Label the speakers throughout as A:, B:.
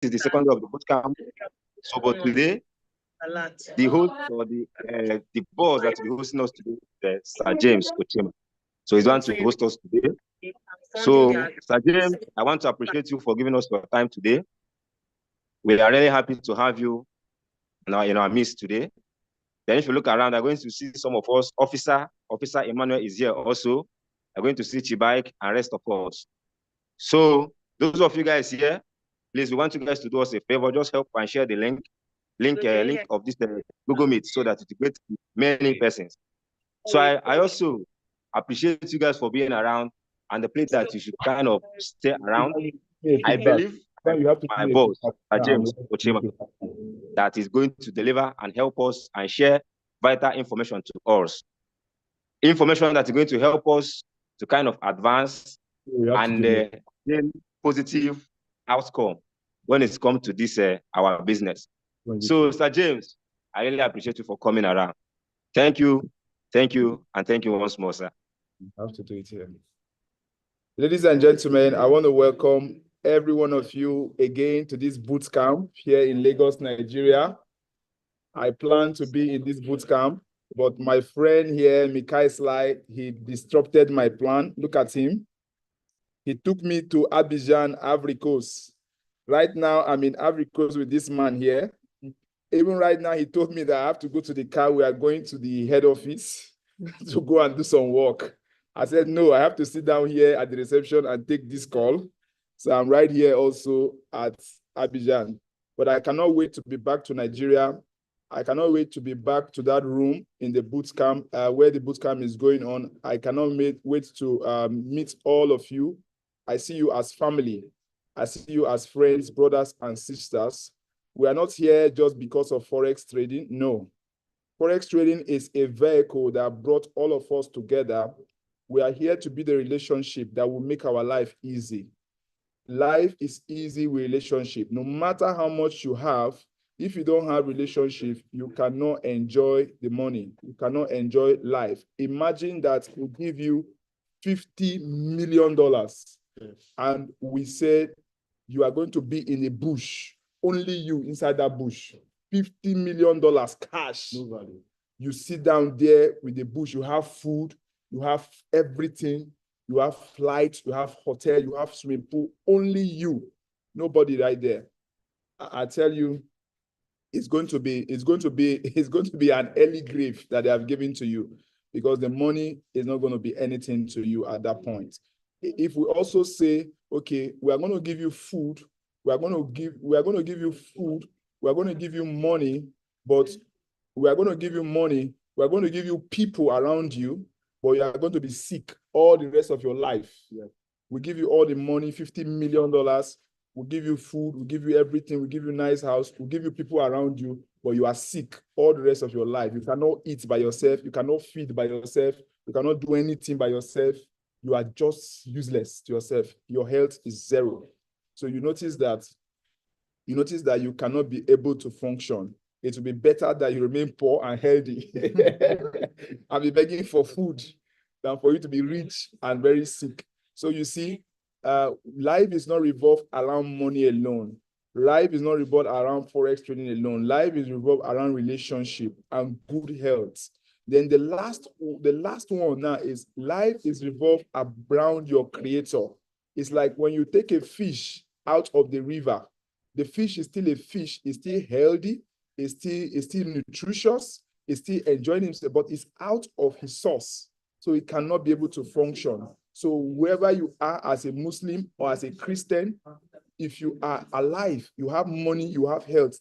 A: is the second day of the bootcamp. So, but today, the host or the boss that will be hosting us today is Sir James Ochema. So he's going to host us today. So, Sir James, I want to appreciate you for giving us your time today. We are really happy to have you in our midst today. Then if you look around, I'm going to see some of us. Officer Emmanuel is here also. I'm going to see Chibike and rest of us. So those of you guys here, please, we want you guys to do us a favor. Just help and share the link of this Google Meet so that it will get many persons. So I also appreciate you guys for being around, and the place that you should kind of stay around. I believe my boss, James Ochema, that is going to deliver and help us and share vital information to us. Information that is going to help us to kind of advance and gain positive outcome when it's come to this our business. So, Sir James, I really appreciate you for coming around. Thank you, and thank you once more, sir.
B: I have to do it here. Ladies and gentlemen, I want to welcome every one of you again to this boot camp here in Lagos, Nigeria. I plan to be in this boot camp, but my friend here, Mikai Sly, he disrupted my plan. Look at him. He took me to Abidjan, Ivory Coast. Right now, I'm in Ivory Coast with this man here. Even right now, he told me that I have to go to the car. We are going to the head office to go and do some work. I said, no, I have to sit down here at the reception and take this call. So I'm right here also at Abidjan. But I cannot wait to be back to Nigeria. I cannot wait to be back to that room in the boot camp where the boot camp is going on. I cannot wait to meet all of you. I see you as family. I see you as friends, brothers, and sisters. We are not here just because of Forex trading. No. Forex trading is a vehicle that brought all of us together. We are here to be the relationship that will make our life easy. Life is easy with relationship. No matter how much you have, if you don't have relationship, you cannot enjoy the money. You cannot enjoy life. Imagine that we give you $50 million and we said you are going to be in a bush, only you inside that bush, $50 million cash. Nobody. You sit down there with the bush, you have food, you have everything, you have flights, you have hotel, you have swimming pool, only you, nobody right there. I tell you, it's going to be an early grave that they have given to you, because the money is not going to be anything to you at that point. If we also say, okay, we are going to give you food, we are going to give you food, we are going to give you money, but we are going to give you money, we are going to give you people around you, but you are going to be sick all the rest of your life. Yeah. We give you all the money, $50 million, we'll give you food, we'll give you everything, we'll give you a nice house, we'll give you people around you, but you are sick all the rest of your life. You cannot eat by yourself, you cannot feed by yourself, you cannot do anything by yourself. You are just useless to yourself. Your health is zero. So you notice that you cannot be able to function. It will be better that you remain poor and healthy and be begging for food than for you to be rich and very sick. So you see, life is not revolved around money alone. Life is not revolved around Forex trading alone. Life is revolved around relationship and good health. Then the last one now is life is revolved around your creator. It's like when you take a fish out of the river, the fish is still a fish, it's still healthy, it's still nutritious, it's still enjoying himself, but it's out of his source. So it cannot be able to function. So wherever you are as a Muslim or as a Christian, if you are alive, you have money, you have health,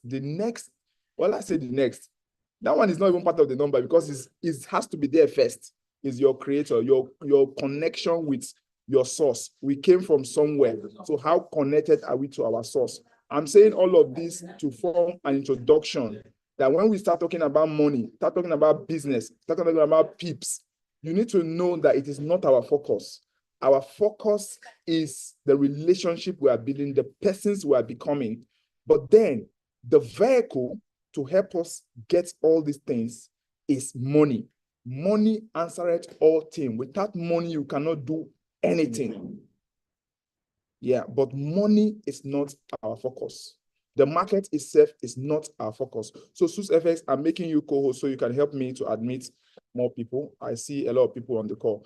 B: that one is not even part of the number, because it has to be there first. Is your creator, your connection with your source. We came from somewhere. So how connected are we to our source? I'm saying all of this to form an introduction that when we start talking about money, start talking about business, start talking about peeps, you need to know that it is not our focus. Our focus is the relationship we are building, the persons we are becoming. But then the vehicle to help us get all these things is money. Money answereth all things. Without money, you cannot do anything. Yeah, but money is not our focus. The market itself is not our focus. So Susfx, I'm making you co-host so you can help me to admit more people. I see a lot of people on the call.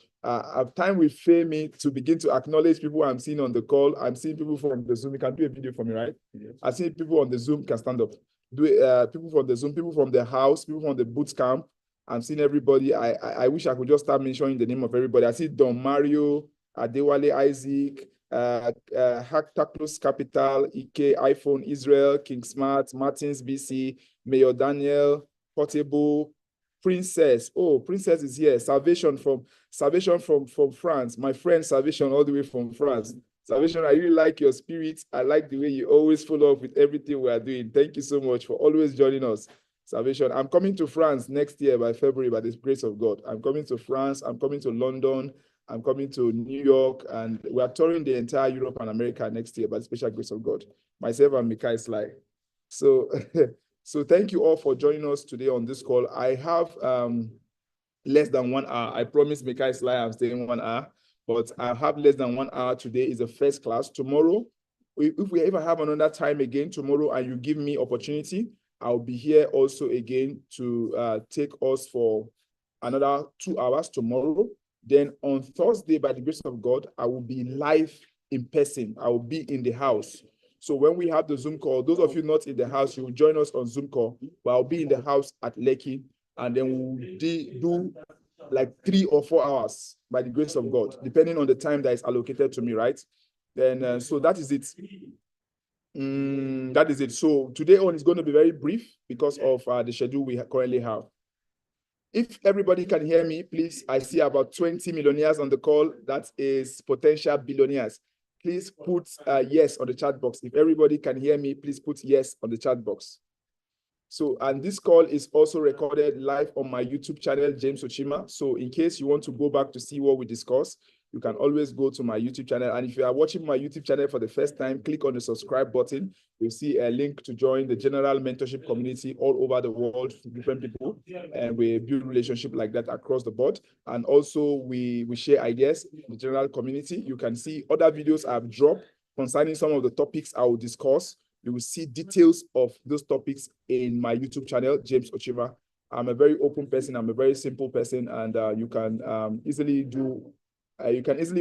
B: Time will fail me to begin to acknowledge people I'm seeing on the call. I'm seeing people from the Zoom. You can do a video for me, right? Yes. I see people on the Zoom. Can stand up. People from the Zoom, people from the house, people from the Bootcamp. I'm seeing everybody. I wish I could just start mentioning the name of everybody. I see Don Mario, Adewale Isaac, Hacktaklus Capital, Ike, iPhone Israel, King Smart, Martins BC, Mayor Daniel, Portable, Princess. Oh, Princess is here. Salvation from France. My friend Salvation all the way from France. Salvation, I really like your spirit. I like the way you always follow up with everything we are doing. Thank you so much for always joining us. Salvation. I'm coming to France next year by February by the grace of God. I'm coming to France. I'm coming to London. I'm coming to New York. And we are touring the entire Europe and America next year by the special grace of God. Myself and Micah Sly. So, so thank you all for joining us today on this call. I have less than 1 hour. I promise Micah Sly I'm staying 1 hour. But I have less than 1 hour today is the first class. Tomorrow, if we ever have another time again tomorrow and you give me opportunity, I'll be here also again to take us for another 2 hours tomorrow. Then on Thursday, by the grace of God, I will be live in person. I will be in the house. So when we have the Zoom call, those of you not in the house, you will join us on Zoom call, but I'll be in the house at Lekki, and then we'll do like 3 or 4 hours by the grace of God, depending on the time that is allocated to me, right? Then, so that is it. That is it. So today on is going to be very brief because of the schedule we currently have. If everybody can hear me, please, I see about 20 millionaires on the call. That is potential billionaires. Please put yes on the chat box. If everybody can hear me, please put yes on the chat box. So, and this call is also recorded live on my YouTube channel, James Ochima. So in case you want to go back to see what we discussed, you can always go to my YouTube channel. And if you are watching my YouTube channel for the first time, click on the subscribe button. You'll see a link to join the general mentorship community all over the world, different people. And we build relationship like that across the board. And also we share ideas in the general community. You can see other videos I've dropped concerning some of the topics I will discuss. You will see details of those topics in my YouTube channel, James Ochima. I'm a very open person. I'm a very simple person, and you can easily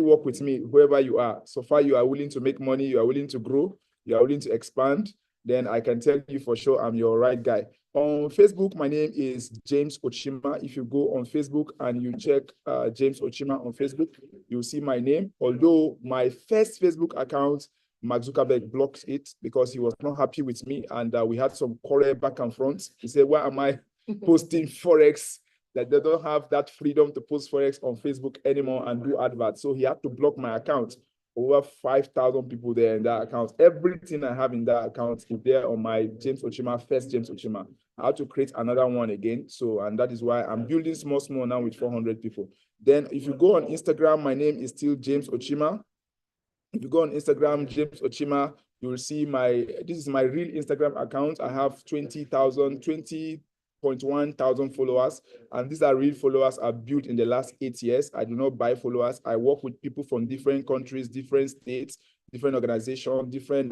B: work with me wherever you are. So far, you are willing to make money, you are willing to grow, you are willing to expand, then I can tell you for sure I'm your right guy. On Facebook, my name is James Ochima. If you go on Facebook and you check James Ochima on Facebook, you'll see my name. Although my first Facebook account, Mark Zuckerberg blocked it because he was not happy with me, and we had some quarrel back and front. He said, why am I posting Forex? That they don't have that freedom to post Forex on Facebook anymore and do adverts. So he had to block my account. Over 5,000 people there in that account. Everything I have in that account is there on my James Ochima, first James Ochima. I had to create another one again. So, and that is why I'm building small now with 400 people. Then if you go on Instagram, my name is still James Ochima. If you go on Instagram, James Ochima, you will see this is my real Instagram account. I have 20.1 thousand followers. And these are real followers I've built in the last 8 years. I do not buy followers. I work with people from different countries, different states, different organizations, different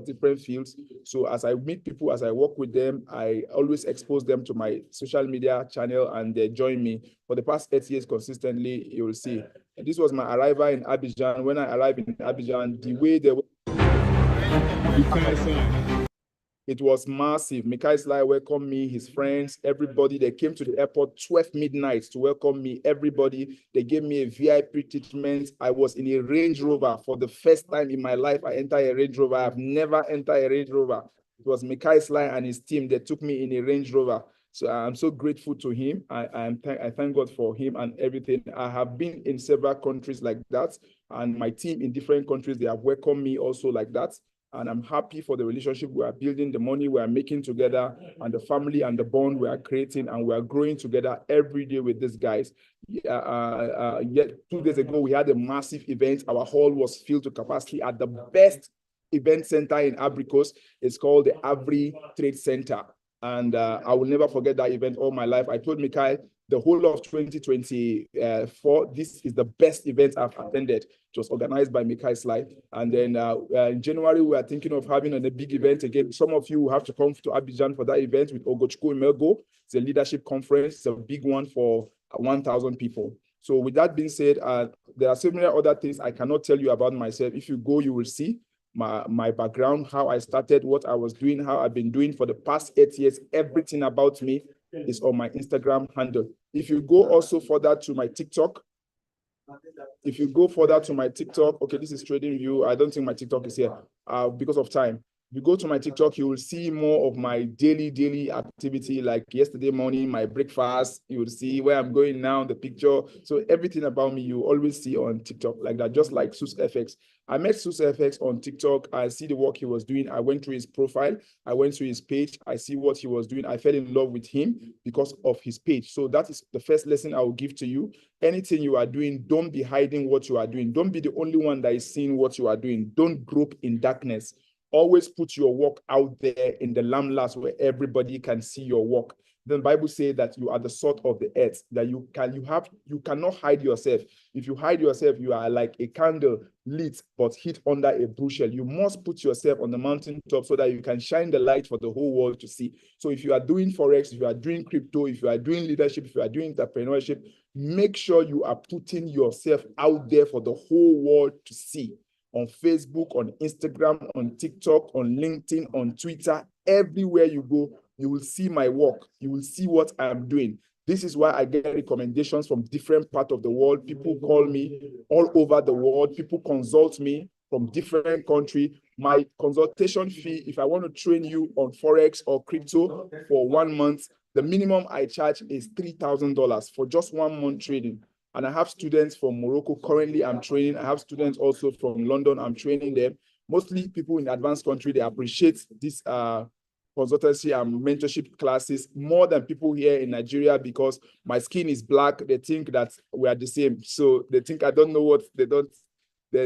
B: different fields. So as I meet people, as I work with them, I always expose them to my social media channel, and they join me. For the past 8 years consistently, you will see. And this was my arrival in Abidjan. When I arrived in Abidjan, the way they were, it was massive. Micah Sly welcomed me, his friends, everybody. They came to the airport 12 midnight to welcome me, everybody. They gave me a VIP treatment. I was in a Range Rover. For the first time in my life, I entered a Range Rover. I've never entered a Range Rover. It was Micah Sly and his team that took me in a Range Rover. So I'm so grateful to him. I thank God for him and everything. I have been in several countries like that, and my team in different countries, they have welcomed me also like that. And I'm happy for the relationship we are building, the money we are making together, and the family and the bond we are creating, and we are growing together every day with these guys. Yet 2 days ago, we had a massive event. Our hall was filled to capacity at the best event center in Abrikos. It's called the Avri Trade Center. And I will never forget that event all my life. I told Mikhail, the whole of 2024, this is the best event I've attended. It was organized by Mikai Sly. And then in January, we are thinking of having a big event again. Some of you will have to come to Abidjan for that event with Ogochukwu Melgo. It's a leadership conference. It's a big one for 1,000 people. So with that being said, there are so many other things I cannot tell you about myself. If you go, you will see my background, how I started, what I was doing, how I've been doing for the past 8 years. Everything about me is on my Instagram handle. If you go also further to my TikTok, okay, this is Trading View. I don't think my TikTok is here because of time. If you go to my TikTok, you will see more of my daily activity, like yesterday morning, my breakfast. You will see where I'm going now, the picture. So everything about me, you always see on TikTok like that, just like Susfx. I met Susfx on TikTok. I see the work he was doing. I went through his profile. I went through his page. I see what he was doing. I fell in love with him because of his page. So that is the first lesson I will give to you. Anything you are doing, don't be hiding what you are doing. Don't be the only one that is seeing what you are doing. Don't grope in darkness. Always put your work out there in the lamplight where everybody can see your work. The Bible says that you are the salt of the earth, that you cannot hide yourself. If you hide yourself, you are like a candle lit but hid under a bushel. You must put yourself on the mountaintop so that you can shine the light for the whole world to see. So if you are doing Forex, if you are doing crypto, if you are doing leadership, if you are doing entrepreneurship, make sure you are putting yourself out there for the whole world to see. On Facebook, on Instagram, on TikTok, on LinkedIn, on Twitter, everywhere you go, you will see my work. You will see what I'm doing. This is why I get recommendations from different parts of the world. People call me all over the world. People consult me from different countries. My consultation fee, if I want to train you on Forex or crypto for 1 month, the minimum I charge is $3,000 for just 1 month trading. And I have students from Morocco. Currently, I'm training. I have students also from London. I'm training them. Mostly people in advanced country, they appreciate this consultancy and mentorship classes more than people here in Nigeria because my skin is black. They think that we are the same. So they think I don't know what they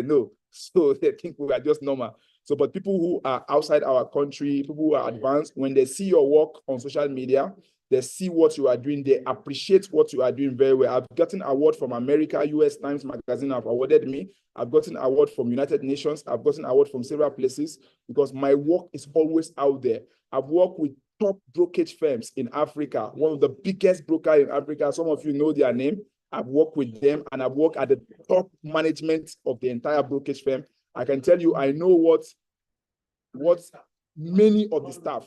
B: know. So they think we are just normal. So, but people who are outside our country, people who are advanced, when they see your work on social media, they see what you are doing. They appreciate what you are doing very well. I've gotten award from America, US Times Magazine have awarded me. I've gotten award from United Nations. I've gotten award from several places because my work is always out there. I've worked with top brokerage firms in Africa, one of the biggest brokers in Africa. Some of you know their name. I've worked with them and I've worked at the top management of the entire brokerage firm. I can tell you, I know what many of the staff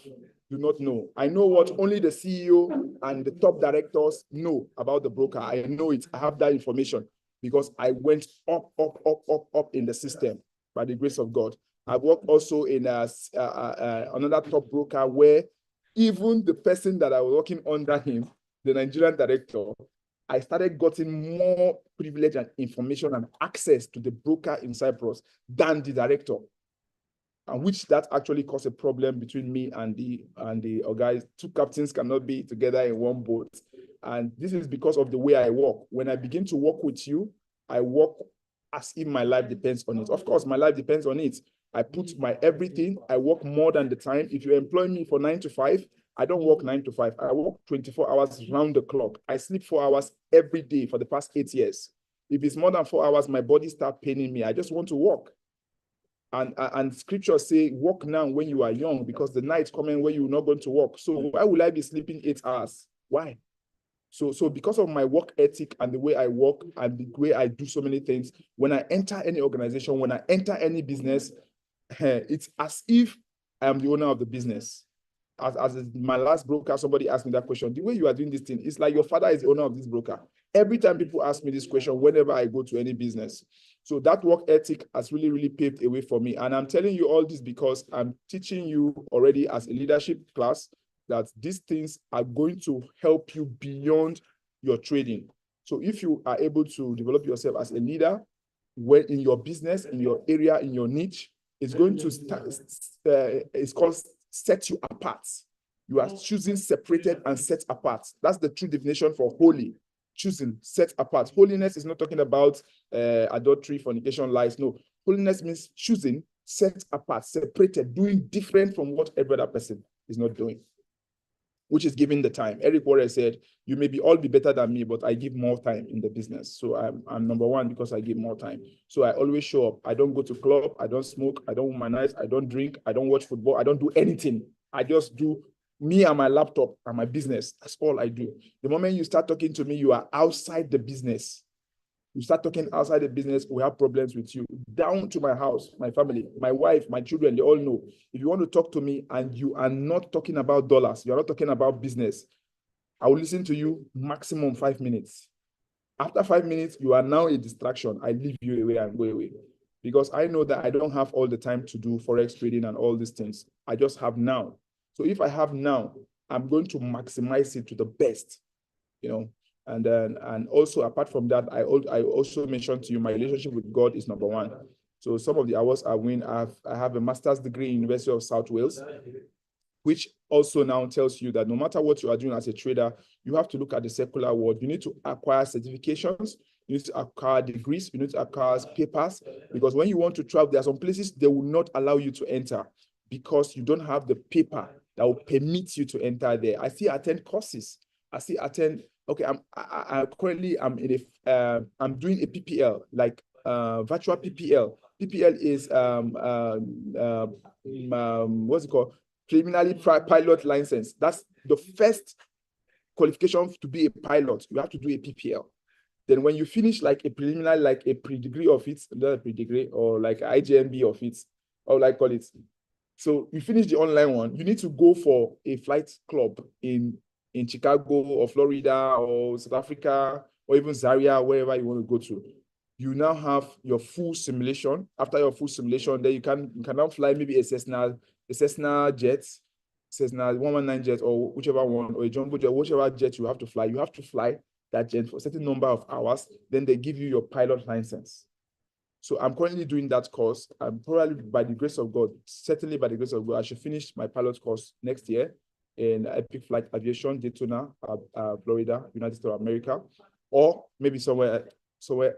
B: do not know. I know what only the CEO and the top directors know about the broker. I know it. I have that information because I went up in the system by the grace of God. I've worked also in another top broker where even the person that I was working under him, the Nigerian director, I started getting more privilege and information and access to the broker in Cyprus than the director. And which that actually caused a problem between me and the guys. Two captains cannot be together in one boat. And this is because of the way I work. When I begin to work with you, I work as if my life depends on it. Of course, my life depends on it. I put my everything. I work more than the time. If you employ me for 9 to 5, I don't work 9 to 5. I work 24 hours round the clock. I sleep 4 hours every day for the past 8 years. If it's more than 4 hours, my body starts paining me. I just want to work. And scriptures say, work now when you are young, because the night coming when you're not going to work. So why will I be sleeping 8 hours? Why? So because of my work ethic and the way I work and the way I do so many things, when I enter any organization, when I enter any business, it's as if I am the owner of the business. As my last broker, somebody asked me that question. The way you are doing this thing, it's like your father is the owner of this broker. Every time people ask me this question, whenever I go to any business. So that work ethic has really paved a way for me. And I'm telling you all this because I'm teaching you already as a leadership class that these things are going to help you beyond your trading. So if you are able to develop yourself as a leader, when in your business, in your area, in your niche, it's going to start, it's called set you apart. You are choosing, separated, and set apart. That's the true definition for holy. Choosing, set apart. Holiness is not talking about adultery, fornication, lies. No, holiness means choosing, set apart, separated, doing different from what every other person is not doing. which is giving the time. Eric Warren said, you may all be better than me, but I give more time in the business. So I'm number one because I give more time. So I always show up. I don't go to club. I don't smoke. I don't womanize. I don't drink. I don't watch football. I don't do anything. I just do me and my laptop and my business. That's all I do. The moment you start talking to me, you are outside the business. You start talking outside the business, we have problems with you. Down to my house, my family, my wife, my children, they all know. If you want to talk to me and you are not talking about dollars, you are not talking about business, I will listen to you maximum 5 minutes. After 5 minutes, you are now a distraction. I leave you away and go away. Because I know that I don't have all the time to do Forex trading and all these things. I just have now. So if I have now, I'm going to maximize it to the best, you know. And also apart from that, I also mentioned to you, my relationship with God is number one. So some of the awards I win, I have a master's degree in University of South Wales, which also now tells you that no matter what you are doing as a trader, you have to look at the secular world. You need to acquire certifications, you need to acquire degrees, you need to acquire papers, because when you want to travel, there are some places they will not allow you to enter because you don't have the paper that will permit you to enter there. I still attend courses. I still attend. Okay, I'm currently in a I'm doing a PPL, like virtual PPL. PPL is what's it called? Preliminary pilot license. That's the first qualification to be a pilot. You have to do a PPL. Then when you finish like a preliminary, like a pre-degree of it, not a pre-degree, or like IJMB of it, or like call it. So you finish the online one, you need to go for a flight club in Chicago or Florida or South Africa or even Zaria, wherever you want to go to. You now have your full simulation. After your full simulation, then you can now fly maybe a Cessna jet, Cessna 119 jet, or whichever one, or a jumbo jet, whichever jet you have to fly. You have to fly that jet for a certain number of hours. Then they give you your pilot license. So I'm currently doing that course. I'm probably, by the grace of God, certainly by the grace of God, I should finish my pilot course next year in Epic Flight Aviation, Daytona, Florida, United States of America, or maybe somewhere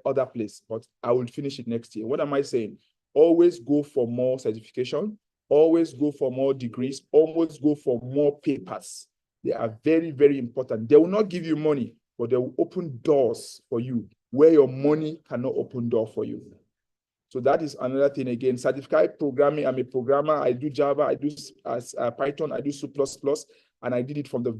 B: other place, but I will finish it next year. What am I saying? Always go for more certification, always go for more degrees, always go for more papers. They are very, very important. They will not give you money, but they will open doors for you where your money cannot open door for you. So that is another thing again. Certificate programming, I'm a programmer. I do Java, I do Python, I do C++, and I did it from the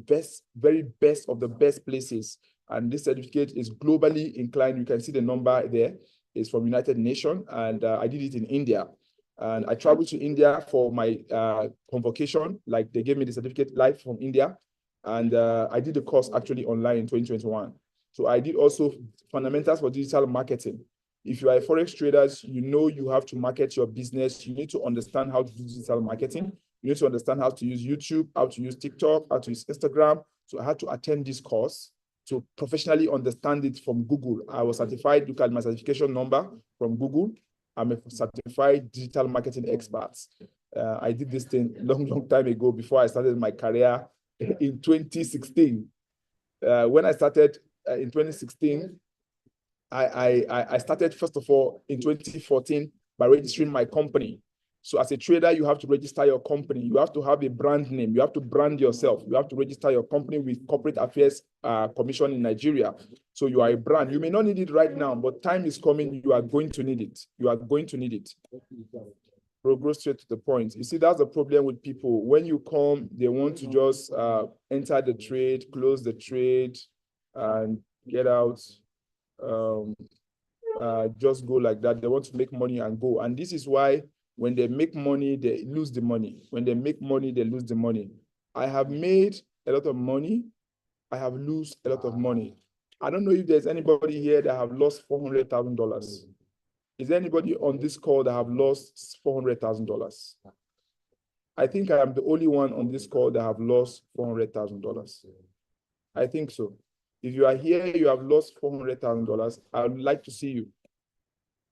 B: very best of the best places. And this certificate is globally inclined. You can see the number there. It's from United Nations, and I did it in India. And I traveled to India for my convocation. Like they gave me the certificate live from India. And I did the course actually online in 2021. So I did also fundamentals for digital marketing. If you are a Forex trader, you know you have to market your business. You need to understand how to do digital marketing. You need to understand how to use YouTube, how to use TikTok, how to use Instagram. So I had to attend this course to professionally understand it from Google. I was certified. Look at my certification number from Google. I'm a certified digital marketing expert. I did this thing long time ago before I started my career in 2016. When I started in 2016, I started, first of all, in 2014 by registering my company. So as a trader, you have to register your company. You have to have a brand name. You have to brand yourself. You have to register your company with Corporate Affairs Commission in Nigeria. So you are a brand. You may not need it right now, but time is coming. You are going to need it. You are going to need it. We'll go straight to the point. You see, that's the problem with people. When you come, they want to just enter the trade, close the trade, and get out. Just go like that. They want to make money and go. And this is why when they make money, they lose the money. When they make money, they lose the money. I have made a lot of money. I have lost a lot of money. I don't know if there's anybody here that have lost $400,000. Is there anybody on this call that have lost $400,000? I think I am the only one on this call that have lost $400,000. I think so. If you are here, you have lost $400,000, I would like to see you.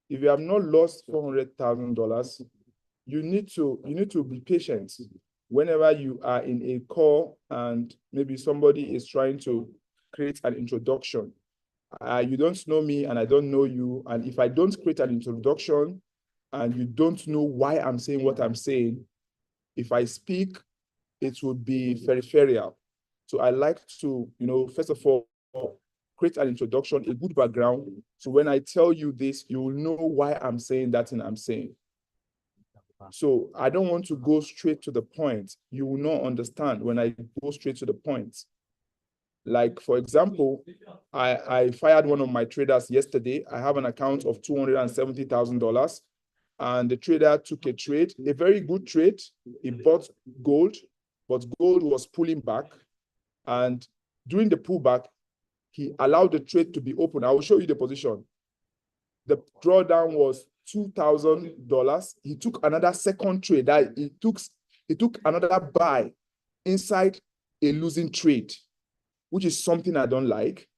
B: If you have not lost $400,000, you need to be patient. Whenever you are in a call and maybe somebody is trying to create an introduction, you don't know me and I don't know you. And if I don't create an introduction and you don't know why I'm saying what I'm saying, if I speak, it would be peripheral. So I like to, first of all, create an introduction, a good background. So when I tell you this, you will know why I'm saying that and I'm saying. So I don't want to go straight to the point. You will not understand when I go straight to the point. Like, for example, I fired one of my traders yesterday. I have an account of $270,000, and the trader took a trade, a very good trade. He bought gold, but gold was pulling back. And during the pullback, he allowed the trade to be open. I will show you the position. The drawdown was $2,000. He took another second trade. He took another buy inside a losing trade, which is something I don't like.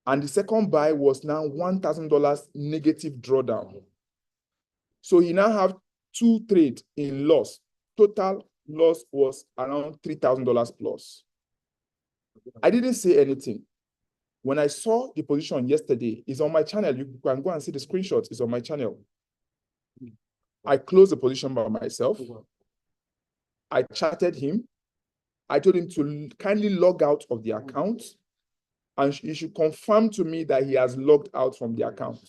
B: And the second buy was now $1,000 negative drawdown. So he now have two trades in loss. Total loss was around $3,000 plus. I didn't say anything. When I saw the position yesterday, it's on my channel. You can go and see the screenshots. It's on my channel. I closed the position by myself. I chatted him. I told him to kindly log out of the account, and he should confirm to me that he has logged out from the account.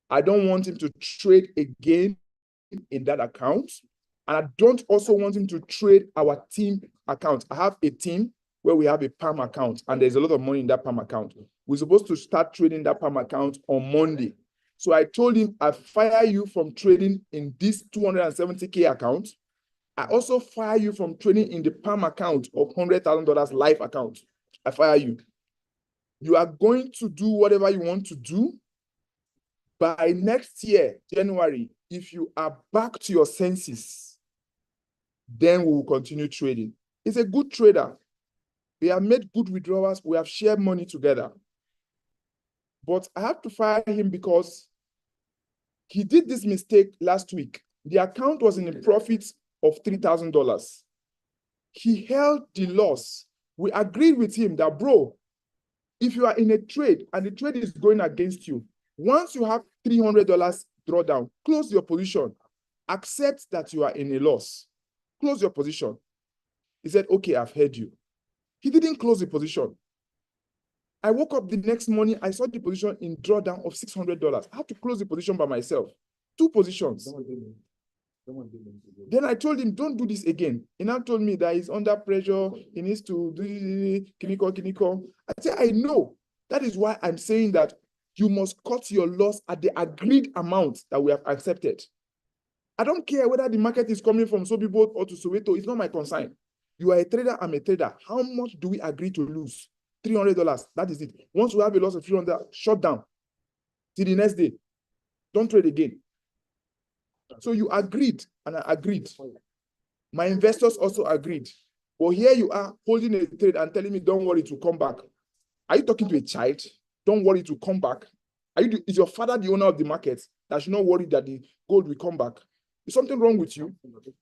B: I don't want him to trade again in that account. And I don't also want him to trade our team account. I have a team where we have a PAM account, and there's a lot of money in that PAM account. We're supposed to start trading that PAM account on Monday. So I told him, I fire you from trading in this 270K account. I also fire you from trading in the PAM account of $100,000 live account. I fire you. You are going to do whatever you want to do. By next year, January, if you are back to your senses, then we will continue trading. He's a good trader. We have made good withdrawals. We have shared money together. But I have to fire him because he did this mistake last week. The account was in a profit of $3,000. He held the loss. We agreed with him that, bro, if you are in a trade and the trade is going against you, once you have $300 drawdown, close your position. Accept that you are in a loss. Close your position. He said, okay, I've heard you. He didn't close the position. I woke up the next morning, I saw the position in drawdown of $600. I had to close the position by myself. Two positions. Then I told him, don't do this again. He now told me that he's under pressure. He needs to do kiniko. I said, I know. That is why I'm saying that you must cut your loss at the agreed amount that we have accepted. I don't care whether the market is coming from Sobibot or to Soweto. It's not my concern. You are a trader, I'm a trader. How much do we agree to lose? $300. That is it. Once we have a loss of $300, shut down. Till the next day. Don't trade again. So you agreed, and I agreed. My investors also agreed. But here you are holding a trade and telling me, don't worry, to come back. Are you talking to a child? Don't worry, to come back. Is your father the owner of the market that should not worry that the gold will come back? Is something wrong with you?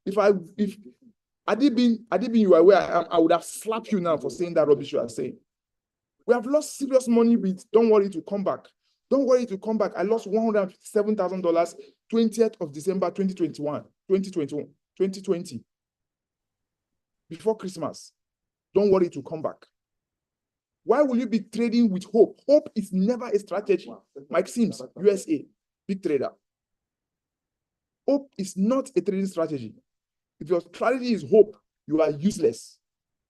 B: If Adibin, you are aware, I would have slapped you now for saying that rubbish you are saying. We have lost serious money with don't worry to come back. Don't worry to come back. I lost $157,000, 20th of December, 2020, before Christmas. Don't worry to come back. Why will you be trading with hope? Hope is never a strategy. Mike Sims, USA, big trader. Hope is not a trading strategy. If your strategy is hope, you are useless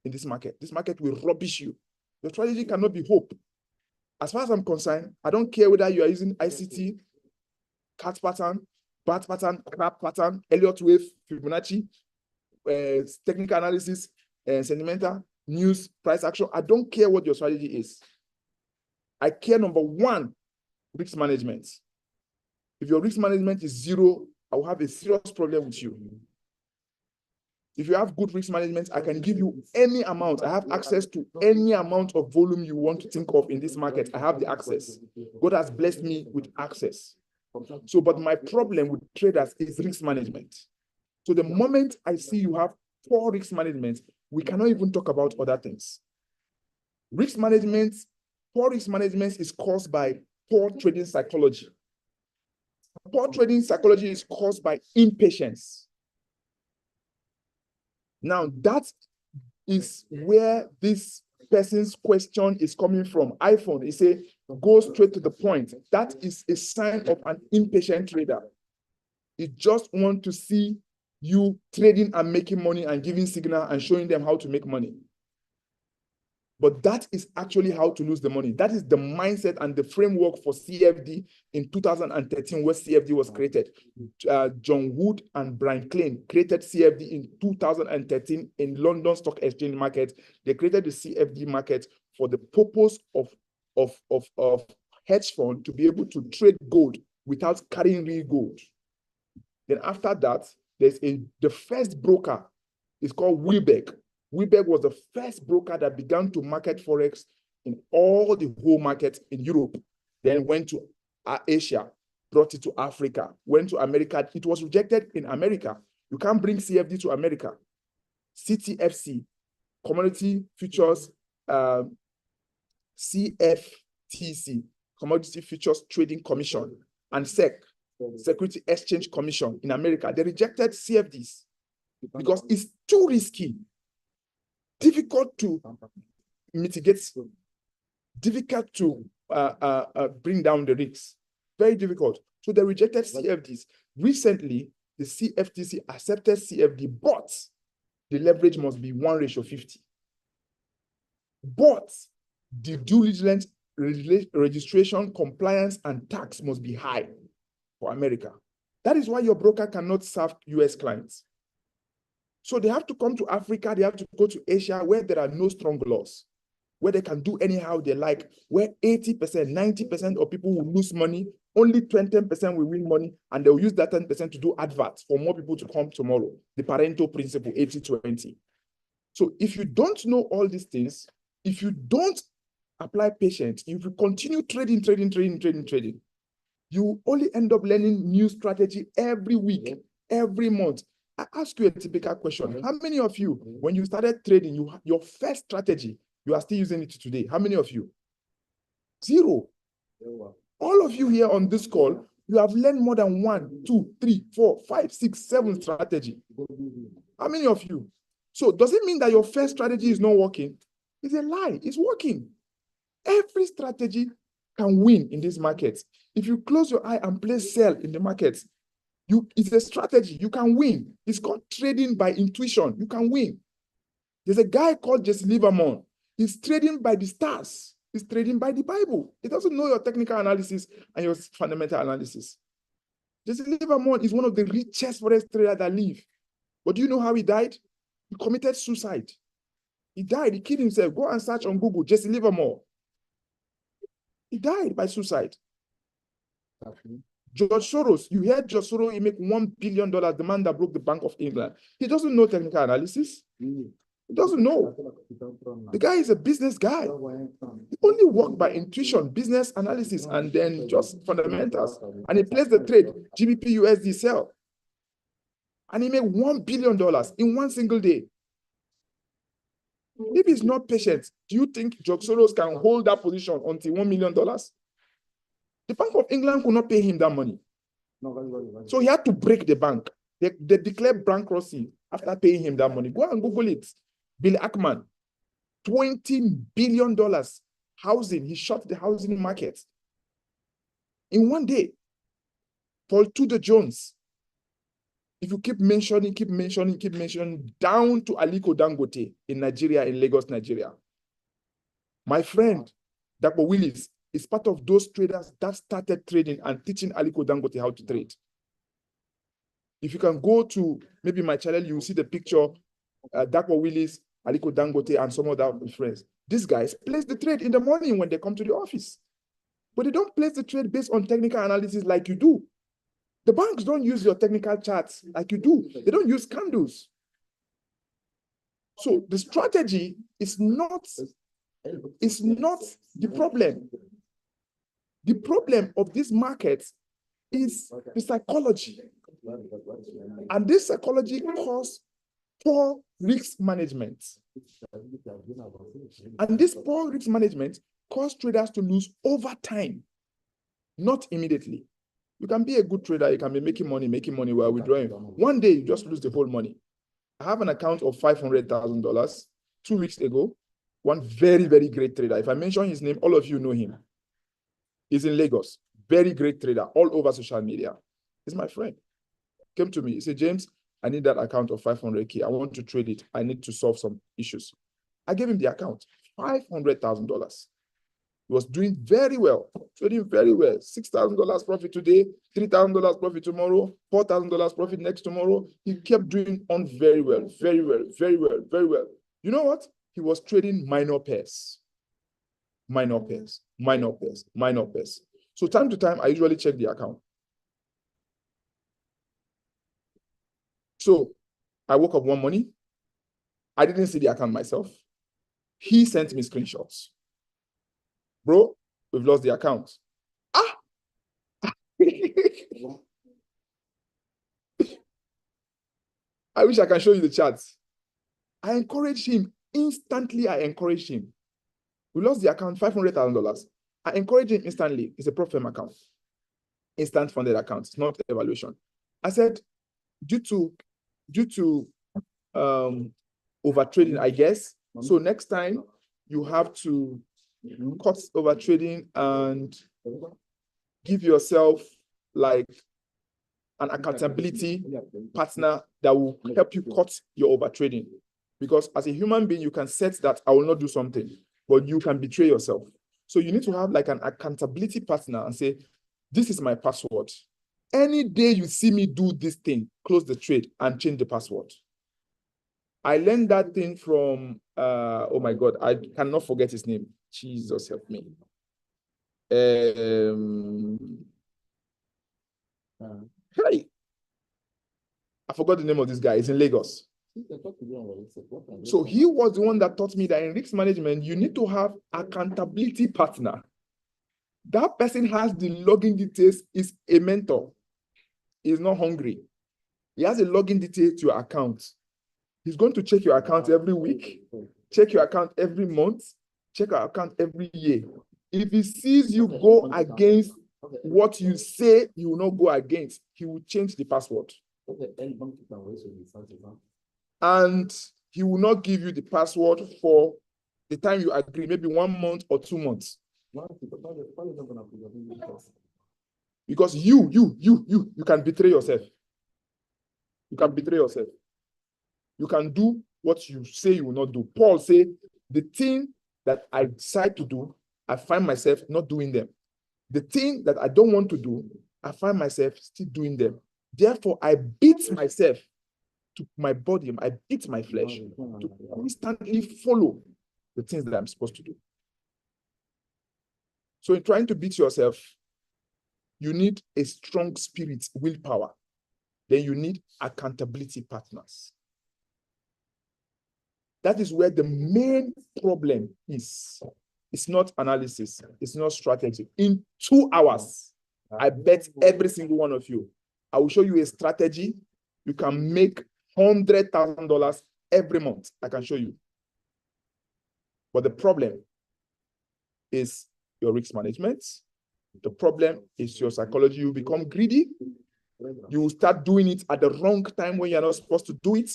B: in this market. This market will rubbish you. Your strategy cannot be hope. As far as I'm concerned, I don't care whether you are using ICT, cat pattern, bat pattern, crab pattern, Elliott wave, Fibonacci, technical analysis, sentimental, news, price action. I don't care what your strategy is. I care, number one, risk management. If your risk management is zero, I will have a serious problem with you. If you have good risk management, I can give you any amount. I have access to any amount of volume you want to think of in this market. I have the access. God has blessed me with access. So, but my problem with traders is risk management. So the moment I see you have poor risk management, we cannot even talk about other things. Poor risk management is caused by poor trading psychology. Poor trading psychology is caused by impatience. Now, that is where this person's question is coming from. iPhone, he say, go straight to the point. That is a sign of an impatient trader. He just want to see you trading and making money and giving signal and showing them how to make money. But that is actually how to lose the money. That is the mindset and the framework for CFD in 2013, where CFD was created. John Wood and Brian Klein created CFD in 2013 in London Stock Exchange market. They created the CFD market for the purpose of hedge fund to be able to trade gold without carrying real gold. Then after that, the first broker is called Wilbeck. Wilbeck was the first broker that began to market Forex in all the whole markets in Europe, then went to Asia, brought it to Africa, went to America. It was rejected in America. You can't bring CFD to America. CTFC, Commodity Futures, CFTC, Commodity Futures Trading Commission, and SEC, Security Exchange Commission in America, they rejected CFDs because it's too risky, difficult to mitigate, difficult to bring down the risks, very difficult. So they rejected CFDs. Recently, the CFTC accepted CFD, but the leverage must be 1:50. But the due diligence, registration, compliance, and tax must be high for America. That is why your broker cannot serve US clients. So they have to come to Africa, they have to go to Asia where there are no strong laws, where they can do anyhow they like, where 80%, 90% of people will lose money, only 20% will win money, and they'll use that 10% to do adverts for more people to come tomorrow. The Pareto principle, 80-20. So if you don't know all these things, if you don't apply patience, if you continue trading, you only end up learning new strategy every week, every month. I ask you a typical question. How many of you, when you started trading, your first strategy, you are still using it today? How many of you? Zero. All of you here on this call, you have learned more than 1, 2, 3, 4, 5, 6, 7 strategy. How many of you? So does it mean that your first strategy is not working? It's a lie. It's working. Every strategy can win in this market. If you close your eye and play sell in the market, it's a strategy. You can win. It's called trading by intuition. You can win. There's a guy called Jesse Livermore. He's trading by the stars. He's trading by the Bible. He doesn't know your technical analysis and your fundamental analysis. Jesse Livermore is one of the richest forex traders that live. But do you know how he died? He committed suicide. He died. He killed himself. Go and search on Google, Jesse Livermore. He died by suicide. George Soros, you heard George Soros, he make $1 billion, the man that broke the Bank of England. He doesn't know technical analysis. He doesn't know. The guy is a business guy. He only worked by intuition, business analysis, and then just fundamentals. And he placed the trade, GBP USD sell. And he made $1 billion in one single day. If he's not patient, do you think George Soros can hold that position until $1 million? The Bank of England could not pay him that money. So he had to break the bank. They declared bankruptcy after paying him that money. Go and Google it. Bill Ackman, $20 billion housing. He shut the housing market in one day. Paul Tudor Jones. If you keep mentioning, down to Aliko Dangote in Nigeria, in Lagos, Nigeria. My friend, Dr. Willis, is part of those traders that started trading and teaching Aliko Dangote how to trade. If you can go to maybe my channel, you will see the picture, Dr. Willis, Aliko Dangote, and some other friends. These guys place the trade in the morning when they come to the office. But they don't place the trade based on technical analysis like you do. The banks don't use your technical charts like you do. They don't use candles. So the strategy is not the problem. The problem of this market is the psychology. And this psychology causes poor risk management. And this poor risk management causes traders to lose over time, not immediately. You can be a good trader, you can be making money while withdrawing. One day, you just lose the whole money. I have an account of $500,000. 2 weeks ago, one very, very great trader. If I mention his name, all of you know him. He's in Lagos. Very great trader all over social media. He's my friend. Came to me. He said, James, I need that account of 500K. I want to trade it. I need to solve some issues. I gave him the account, $500,000. He was doing very well, trading very well. $6,000 profit today, $3,000 profit tomorrow, $4,000 profit next tomorrow. He kept doing on very well, very well, very well, very well. You know what? He was trading minor pairs. Minor pairs, minor pairs, minor pairs. So time to time, I usually check the account. So I woke up one morning. I didn't see the account myself. He sent me screenshots. Bro, we've lost the account. Ah! I wish I can show you the charts. I encouraged him. Instantly, I encouraged him. We lost the account, $500,000. I encouraged him instantly. It's a Profem account. Instant funded account. It's not evaluation. I said, due to over trading, I guess. So next time you have to cut over trading and give yourself like an accountability partner that will help you cut your over trading. Because as a human being, you can set that I will not do something, but you can betray yourself. So you need to have like an accountability partner and say, this is my password. Any day you see me do this thing, close the trade and change the password. I learned that thing from, oh my God, I cannot forget his name. Jesus help me. Hey, I forgot the name of this guy. He's in Lagos. So he was the one that taught me that in risk management, you need to have accountability partner. That person has the login details, is a mentor. He's not hungry. He has a login detail to your account. He's going to check your account every week, check your account every month, check your account every year. If he sees you go against what you say you will not go against, he will change the password. And he will not give you the password for the time you agree, maybe 1 month or 2 months. Because you can betray yourself. You can betray yourself. You can do what you say you will not do. Paul said, the thing that I decide to do, I find myself not doing them. The thing that I don't want to do, I find myself still doing them. Therefore, I beat myself to my body, I beat my flesh to constantly follow the things that I'm supposed to do. So in trying to beat yourself, you need a strong spirit, willpower. Then you need accountability partners. That is where the main problem is. It's not analysis. It's not strategy. In 2 hours, I bet every single one of you, I will show you a strategy. You can make $100,000 every month. I can show you. But the problem is your risk management. The problem is your psychology. You become greedy. You will start doing it at the wrong time when you're not supposed to do it.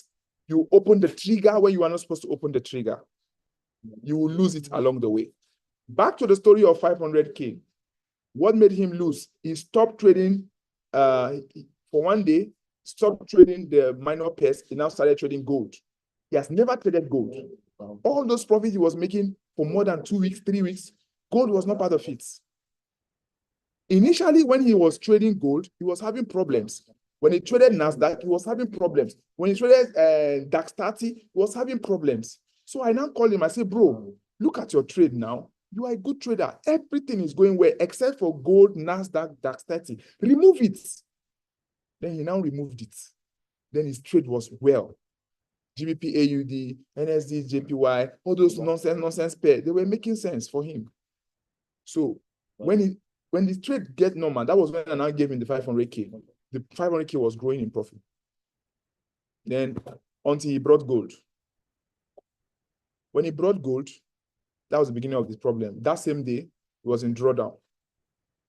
B: You open the trigger when you are not supposed to open the trigger. You will lose it along the way. Back to the story of 500K. What made him lose? He stopped trading for 1 day, stopped trading the minor pairs. He now started trading gold. He has never traded gold. All those profits he was making for more than 2 weeks, 3 weeks, gold was not part of it. Initially, when he was trading gold, he was having problems. When he traded NASDAQ, he was having problems. When he traded DAX 30, he was having problems. So I now called him. I said, bro, look at your trade now. You are a good trader. Everything is going well except for gold, NASDAQ, DAX 30. Remove it. Then he now removed it. Then his trade was well. GBP, AUD, NSD, JPY, all those nonsense pair, they were making sense for him. So when the trade get normal, that was when I now gave him the 500K. The 500K was growing in profit. Then until he brought gold. When he brought gold, that was the beginning of this problem. That same day, he was in drawdown.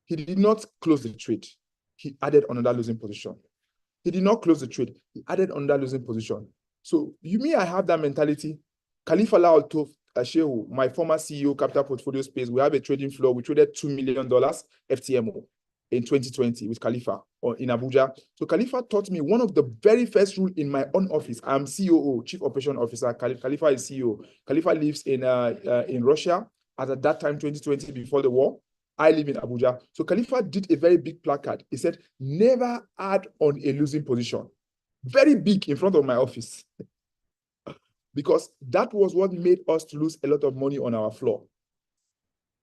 B: He did not close the trade. He added another losing position. He did not close the trade. He added another losing position. So I have that mentality. Khalifa Lal to Shehu, my former CEO, Capital Portfolio Space, we have a trading floor. We traded $2 million FTMO in 2020 with Khalifa in Abuja. So Khalifa taught me one of the very first rules in my own office. I'm COO, Chief Operation Officer. Khalifa is CEO. Khalifa lives in Russia at that time, 2020, before the war. I live in Abuja. So Khalifa did a very big placard. He said, never add on a losing position. Very big in front of my office. Because that was what made us to lose a lot of money on our floor.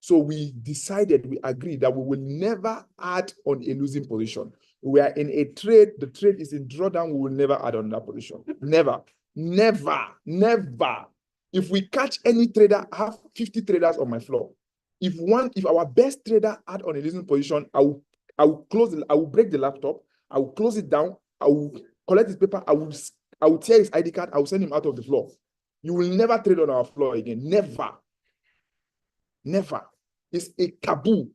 B: So we decided, we agreed that we will never add on a losing position. We are in a trade, the trade is in drawdown, we will never add on that position. Never, never, never. If we catch any trader, I have 50 traders on my floor. If our best trader add on a losing position, I will break the laptop, I will close it down, I will collect his paper, I will tear his ID card, I will send him out of the floor. You will never trade on our floor again. Never. Never. It's a taboo.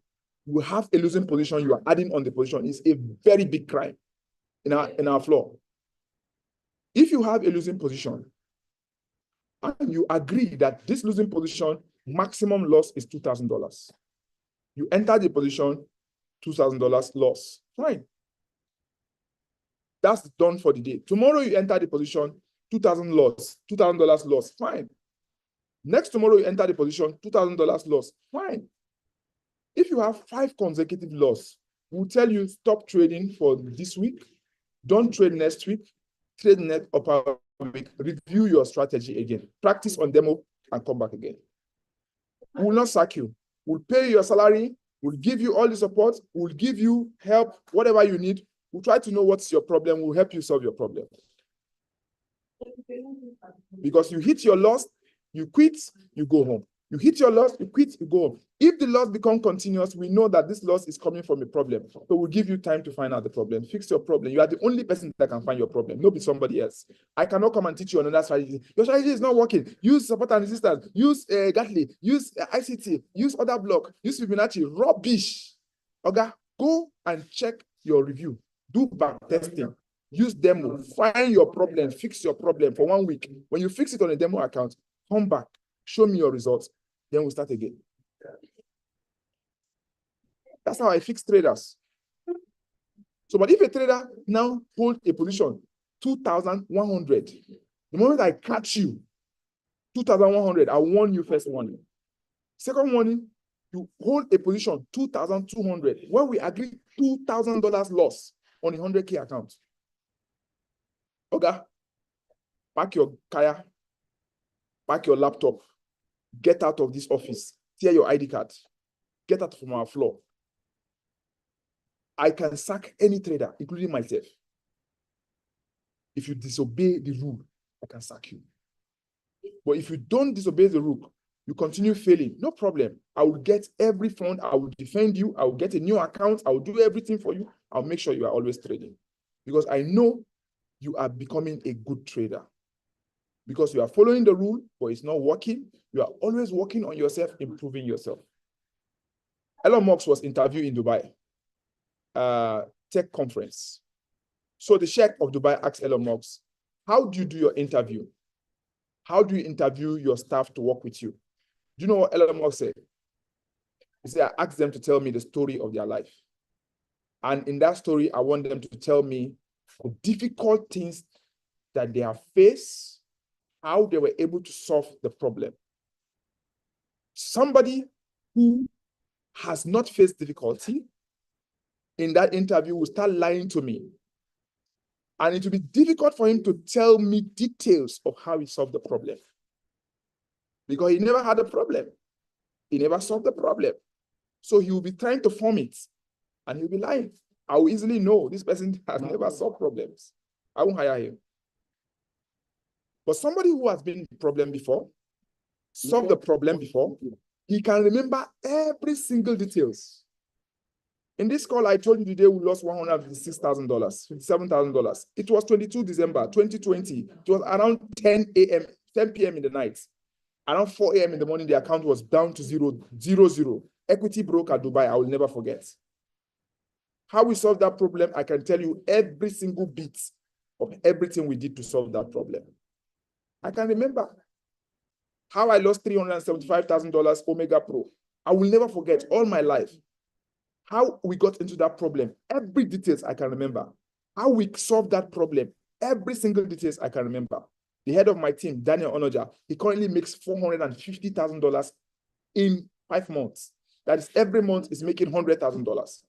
B: You have a losing position, you are adding on the position. It's a very big crime in our floor. If you have a losing position and you agree that this losing position maximum loss is $2,000, you enter the position, $2,000 loss. Fine. That's done for the day. Tomorrow you enter the position, $2,000 loss. Fine. Next tomorrow you enter the position, $2,000 loss. Fine. If you have 5 consecutive loss, we'll tell you stop trading for this week. Don't trade next week. Trade next upper week. Review your strategy again. Practice on demo and come back again. We will not sack you. We'll pay your salary. We'll give you all the support. We'll give you help, whatever you need. We'll try to know what's your problem. We'll help you solve your problem. Because you hit your loss, you quit, you go home. You hit your loss, you quit, you go home. If the loss becomes continuous, we know that this loss is coming from a problem. So we'll give you time to find out the problem. Fix your problem. You are the only person that can find your problem, not be somebody else. I cannot come and teach you another strategy. Your strategy is not working. Use support and resistance. Use Gatli. Use ICT. Use other block. Use Fibonacci. Rubbish. Okay? Go and check your review. Do back testing. Use demo. Find your problem. Fix your problem for 1 week. When you fix it on a demo account, come back. Show me your results. Then we'll start again. That's how I fix traders. So, but if a trader now hold a position 2,100, the moment I catch you 2,100, I warn you first warning. Second warning, you hold a position 2,200 when we agree $2,000 loss on a 100K account. Okay, pack your kaya, pack your laptop, get out of this office, tear your ID card, get out from our floor. I can sack any trader, including myself. If you disobey the rule, I can sack you. But if you don't disobey the rule, you continue failing, no problem. I will get every fund, I will defend you, I will get a new account, I will do everything for you. I'll make sure you are always trading. Because I know you are becoming a good trader. Because you are following the rule, but it's not working. You are always working on yourself, improving yourself. Elon Musk was interviewed in Dubai, tech conference. So the Sheikh of Dubai asked Elon Musk, how do you do your interview? How do you interview your staff to work with you? Do you know what Elon Musk said? He said, I asked them to tell me the story of their life. And in that story, I want them to tell me the difficult things that they have faced, how they were able to solve the problem. Somebody who has not faced difficulty in that interview will start lying to me. And it will be difficult for him to tell me details of how he solved the problem. Because he never had a problem. He never solved the problem. So he will be trying to form it. And he'll be lying. I will easily know this person has never solved problems. I won't hire him. But somebody who has been in the problem before, solved the problem before, he can remember every single details. In this call, I told you today we lost $156,000, $57,000. It was 22 December 2020. It was around 10 p.m. in the night. Around 4 a.m. in the morning, the account was down to zero. Equity broke at Dubai. I will never forget. How we solved that problem, I can tell you every single bit of everything we did to solve that problem. I can remember. How I lost $375,000 Omega Pro. I will never forget all my life. How we got into that problem. Every details I can remember. How we solved that problem. Every single details I can remember. The head of my team, Daniel Onoja, he currently makes $450,000 in 5 months. That is, every month is making $100,000.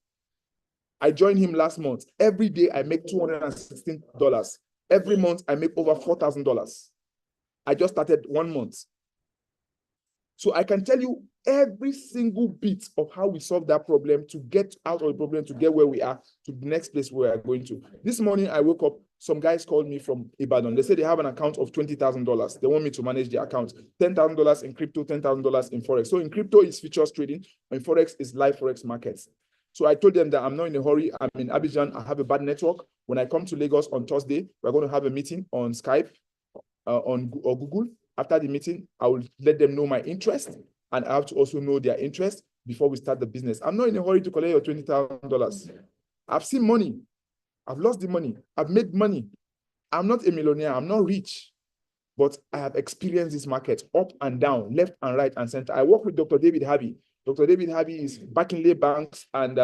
B: I joined him last month. Every day I make $216. Every month I make over $4,000. I just started 1 month. So I can tell you every single bit of how we solve that problem to get out of the problem, to get where we are, to the next place we are going to. This morning I woke up, some guys called me from Ibadan. They said they have an account of $20,000. They want me to manage their account. $10,000 in crypto, $10,000 in Forex. So in crypto is futures trading, and Forex is live Forex markets. So I told them that I'm not in a hurry. I'm in Abidjan. I have a bad network. When I come to Lagos on Thursday, we're going to have a meeting on Skype or Google. After the meeting, I will let them know my interest, and I have to also know their interest before we start the business. I'm not in a hurry to collect your $20,000. I've seen money. I've lost the money. I've made money. I'm not a millionaire. I'm not rich, but I have experienced this market up and down, left and right and center. I work with Dr. David Harvey. Dr. David Harvey is Barclay Banks and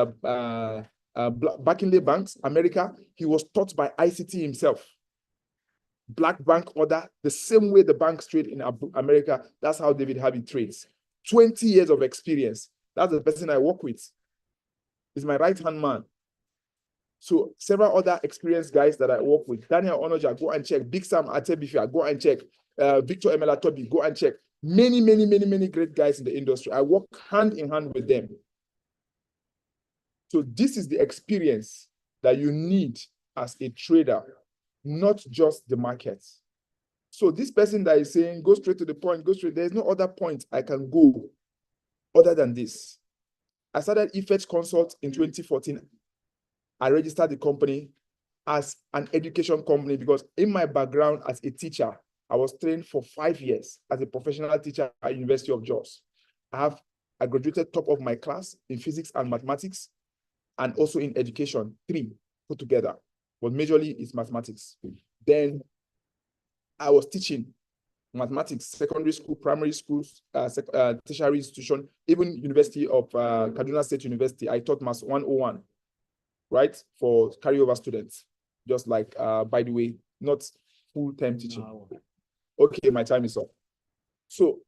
B: Barclay Banks, America. He was taught by ICT himself. Black bank order, the same way the banks trade in America, that's how David Harvey trades. 20 years of experience. That's the person I work with. He's my right-hand man. So several other experienced guys that I work with. Daniel Onoja, go and check. Big Sam Atebifia, go and check. Victor Emelatobi, go and check. Many, many, many, many great guys in the industry. I work hand in hand with them. So this is the experience that you need as a trader, not just the market. So this person that is saying, go straight to the point, go straight, there's no other point I can go other than this. I started Effect Consult in 2014. I registered the company as an education company because in my background as a teacher, I was trained for 5 years as a professional teacher at University of Jos. I graduated top of my class in physics and mathematics, and also in education, 3 put together, but majorly it's mathematics. Then I was teaching mathematics, secondary school, primary schools, tertiary institution, even University of Kaduna State University. I taught Maths 101, right, for carryover students. Just like, by the way, not full-time teaching. Okay, my time is up. So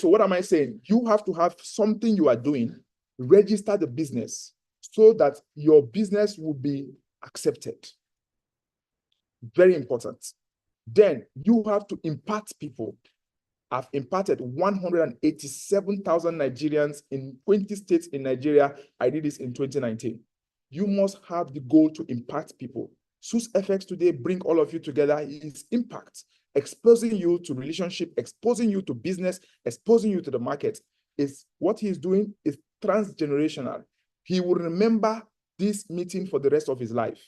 B: what am I saying? You have to have something you are doing, register the business so that your business will be accepted. Very important. Then you have to impact people. I've imparted 187,000 Nigerians in 20 states in Nigeria. I did this in 2019. You must have the goal to impact people. Susfx today bring all of you together is impact, exposing you to relationship, exposing you to business, exposing you to the market. Is what he's doing is transgenerational. He will remember this meeting for the rest of his life.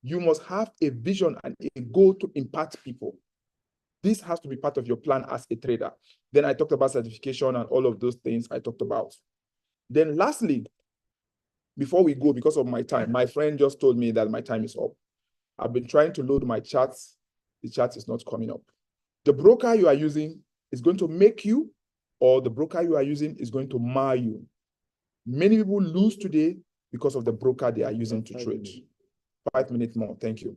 B: You must have a vision and a goal to impact people. This has to be part of your plan as a trader. Then I talked about certification and all of those things I talked about. Then lastly, before we go, because of my time, my friend just told me that my time is up. I've been trying to load my charts. The chart is not coming up. The broker you are using is going to make you, or the broker you are using is going to mar you. Many people lose today because of the broker they are using to trade. 5 minutes more, thank you.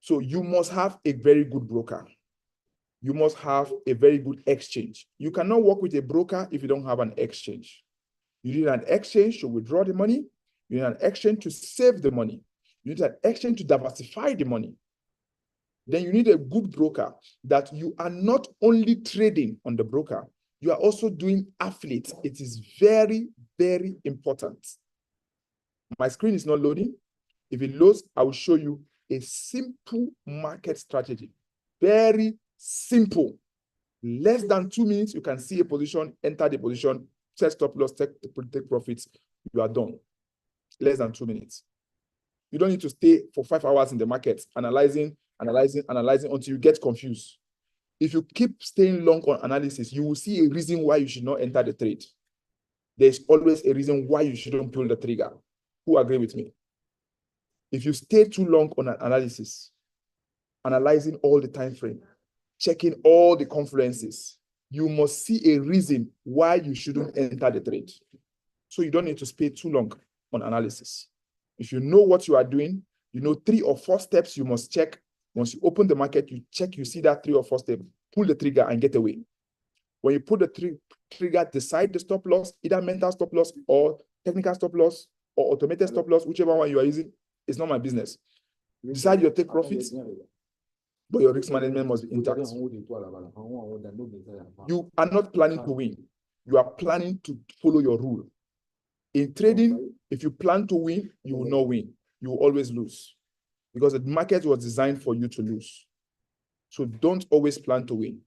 B: So you must have a very good broker. You must have a very good exchange. You cannot work with a broker if you don't have an exchange. You need an exchange to withdraw the money. You need an exchange to save the money. You need an exchange to diversify the money. Then you need a good broker that you are not only trading on the broker, you are also doing affiliate. It is very, very important. My screen is not loading. If it loads, I will show you a simple market strategy. Very simple. Less than 2 minutes, you can see a position, enter the position, set stop loss, take profits. You are done. Less than 2 minutes. You don't need to stay for 5 hours in the market, analyzing until you get confused. If you keep staying long on analysis, you will see a reason why you should not enter the trade. There's always a reason why you shouldn't pull the trigger. Who agree with me? If you stay too long on an analysis, analyzing all the time frame, checking all the confluences, you must see a reason why you shouldn't enter the trade. So you don't need to spend too long on analysis. If you know what you are doing, you know 3 or 4 steps you must check. Once you open the market, you check, you see that 3 or 4 steps, pull the trigger and get away. When you pull the trigger, decide the stop loss, either mental stop loss or technical stop loss or automated stop loss, whichever one you are using, it's not my business. Decide your take profits, but your risk management must be intact. You are not planning to win. You are planning to follow your rule. In trading, if you plan to win, you will not win. You will always lose because the market was designed for you to lose. So don't always plan to win.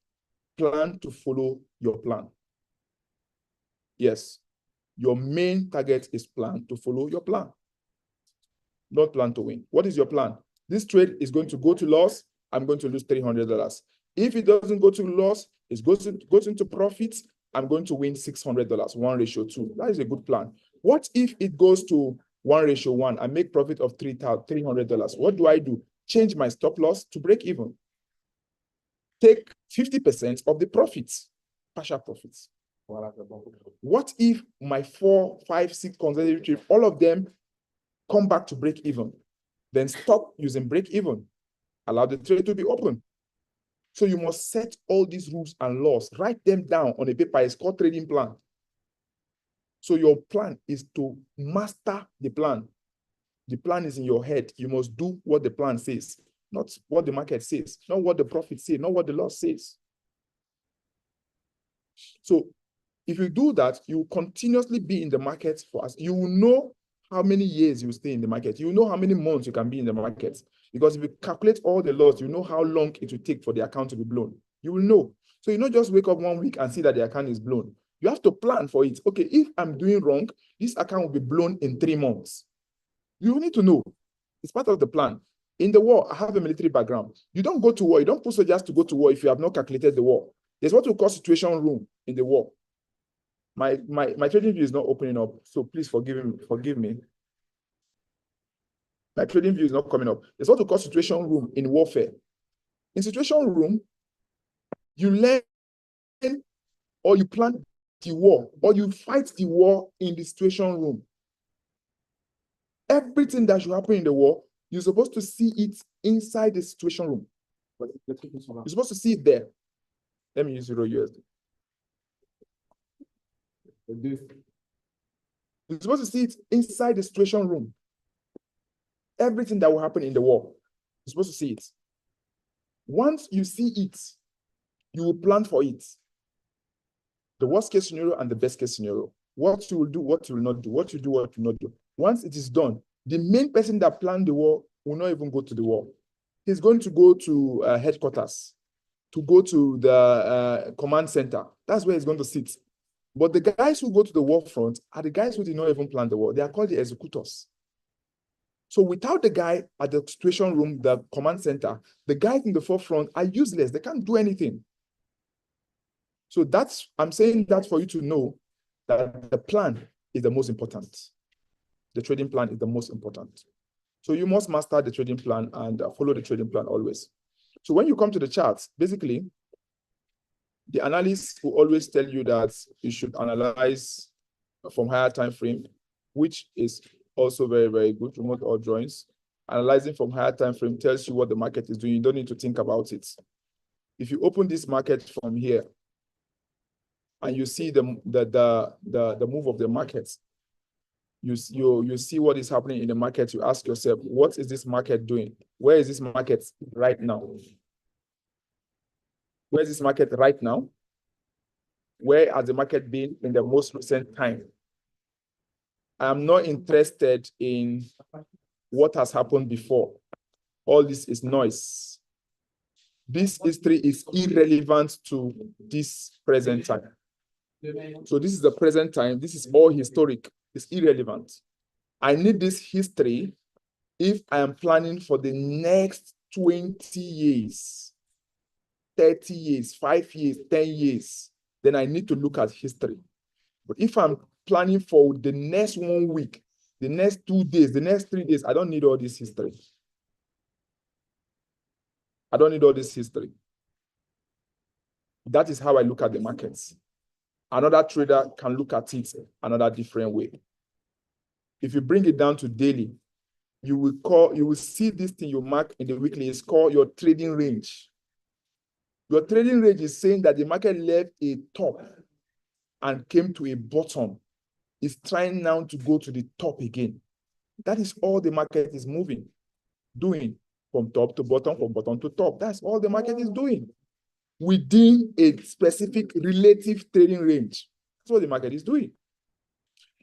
B: Plan to follow your plan. Yes, your main target is plan to follow your plan, not plan to win. What is your plan? This trade is going to go to loss. I'm going to lose $300. If it doesn't go to loss, it goes into profits. I'm going to win $600, 1:2. That is a good plan. What if it goes to 1:1 and make profit of $300? What do? Change my stop loss to break even. Take 50% of the profits, partial profits. What if my 4, 5, 6 consecutive trades, all of them come back to break even? Then stop using break even. Allow the trade to be open. So you must set all these rules and laws, write them down on a paper. It's called trading plan. So your plan is to master the plan. The plan is in your head. You must do what the plan says, not what the market says, not what the profit says, not what the loss says. So if you do that, you will continuously be in the market for us. You will know how many years you stay in the market. You will know how many months you can be in the market. Because if you calculate all the loss, you know how long it will take for the account to be blown. You will know. So you not just wake up one week and see that the account is blown. You have to plan for it. Okay, if I'm doing wrong, this account will be blown in 3 months. You need to know. It's part of the plan. In the war, I have a military background. You don't go to war. You don't put soldiers to go to war if you have not calculated the war. There's what we call situation room in the war. My trading view is not opening up, so please forgive me. My trading view is not coming up. There's what we call situation room in warfare. In situation room, you learn or you plan the war or you fight the war in the situation room. Everything that should happen in the war, you're supposed to see it inside the situation room. You're supposed to see it there. Let me use €USD. You're supposed to see it inside the situation room. Everything that will happen in the war, you're supposed to see it. Once you see it, you will plan for it. The worst case scenario and the best case scenario. What you will do, what you will not do, what you do, what you will not do. Once it is done, the main person that planned the war will not even go to the war. He's going to go to headquarters, to go to the command center. That's where he's going to sit. But the guys who go to the war front are the guys who did not even plan the war. They are called the executors. So without the guy at the situation room, the command center, the guys in the forefront are useless. They can't do anything. So I'm saying that for you to know that the plan is the most important. The trading plan is the most important. So you must master the trading plan and follow the trading plan always. So when you come to the charts, basically, the analysts will always tell you that you should analyze from higher time frame, which is also very, very good. Remote all drawings. Analyzing from higher time frame tells you what the market is doing. You don't need to think about it. If you open this market from here and you see the move of the markets, you see what is happening in the market. You ask yourself, what is this market doing? Where is this market right now? Where is this market right now? Where has the market been in the most recent time? I'm not interested in what has happened before. All this is noise. This history is irrelevant to this present time. So this is the present time. This is all historic. It's irrelevant. I need this history if I am planning for the next 20 years, 30 years, 5 years, 10 years. Then I need to look at history. But if I'm planning for the next 1 week, the next 2 days, the next 3 days, I don't need all this history. I don't need all this history. That is how I look at the markets. Another trader can look at it another different way. If you bring it down to daily, you will see this thing you mark in the weekly is called your trading range. Your trading range is saying that the market left a top and came to a bottom. It's trying now to go to the top again. That is all the market is doing from top to bottom, from bottom to top. That's all the market is doing within a specific relative trading range. That's what the market is doing.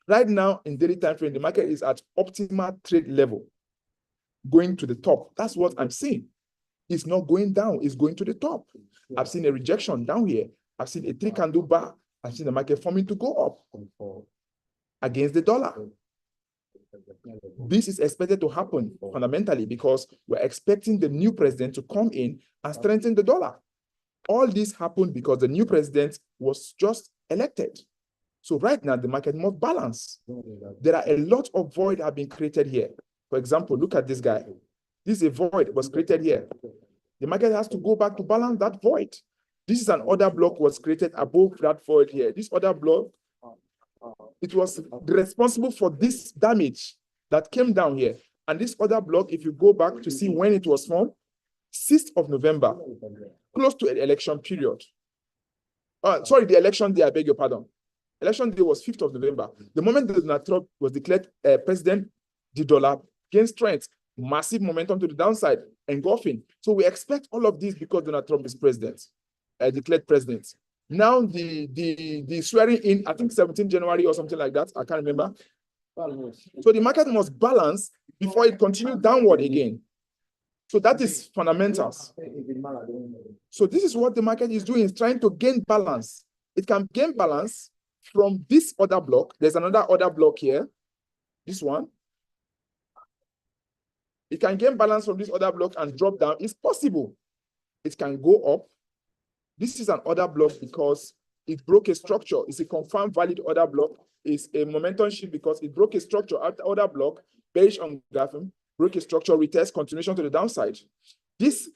B: Right now, in daily time frame, the market is at optimal trade level, going to the top. That's what I'm seeing. It's not going down, it's going to the top. I've seen a rejection down here. I've seen a 3-candle bar. I've seen the market forming to go up against the dollar. This is expected to happen fundamentally because we're expecting the new president to come in and strengthen the dollar. All this happened because the new president was just elected. So right now, the market must balance. There are a lot of void have been created here. For example, look at this guy. This is a void was created here. The market has to go back to balance that void. This is an order block was created above that void here. This order block, it was responsible for this damage that came down here. And this order block, if you go back to see when it was formed, 6th of November, close to an election period. Sorry, the election day, I beg your pardon. Election day was 5th of November. The moment that Donald Trump was declared president, the dollar gained strength, massive momentum to the downside, engulfing. So we expect all of this because Donald Trump is president, declared president. Now the swearing in, I think 17 January or something like that, I can't remember. So the market must balance before it continues downward again. So that is fundamentals. So this is what the market is doing, is trying to gain balance. It can gain balance from this other block. There's another other block here, this one. It can gain balance from this other block and drop down. It's possible. It can go up. This is an order block because it broke a structure. It's a confirmed valid order block. It's a momentum shift because it broke a structure after order block, bearish on graphing, broke a structure, retest, continuation to the downside. This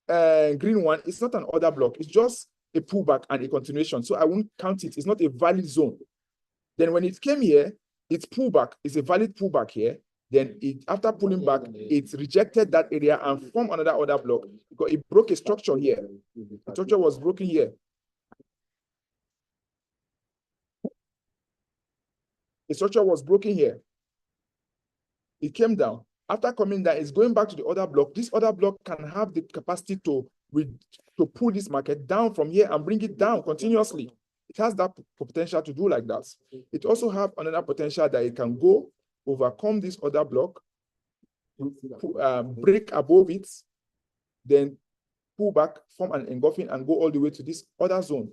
B: green one is not an order block. It's just a pullback and a continuation. So I won't count it. It's not a valid zone. Then when it came here, it's pullback. It's a valid pullback here. Then after pulling back, it rejected that area and formed another order block because it broke a structure here. The structure was broken here. The structure was broken here. It came down. After coming down, it's going back to the other block. This other block can have the capacity to pull this market down from here and bring it down continuously. It has that potential to do like that. It also has another potential that it can go, overcome this other block, break above it, then pull back, form an engulfing, and go all the way to this other zone.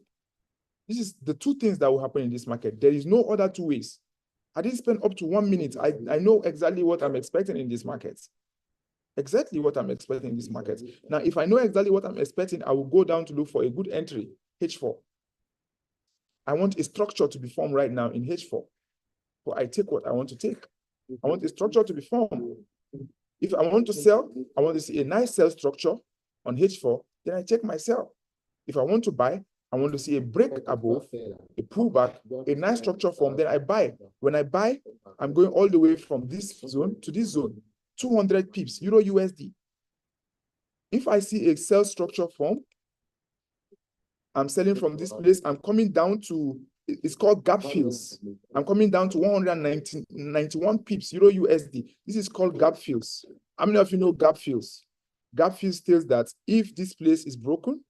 B: This is the two things that will happen in this market. There is no other two ways. I didn't spend up to 1 minute. I know exactly what I'm expecting in this market. Exactly what I'm expecting in this market. Now, if I know exactly what I'm expecting, I will go down to look for a good entry, H4. I want a structure to be formed right now in H4. So I take what I want to take. I want a structure to be formed. If I want to sell, I want to see a nice sell structure on H4, then I take my sell. If I want to buy, I want to see a break above, a pullback, a nice structure form, then I buy. When I buy, I'm going all the way from this zone to this zone, 200 pips, Euro USD. If I see a sell structure form, I'm selling from this place, I'm coming down to, it's called gap fills. I'm coming down to 191 pips, Euro USD. This is called gap fills. How many of you know gap fills? Gap fills tells that if this place is broken,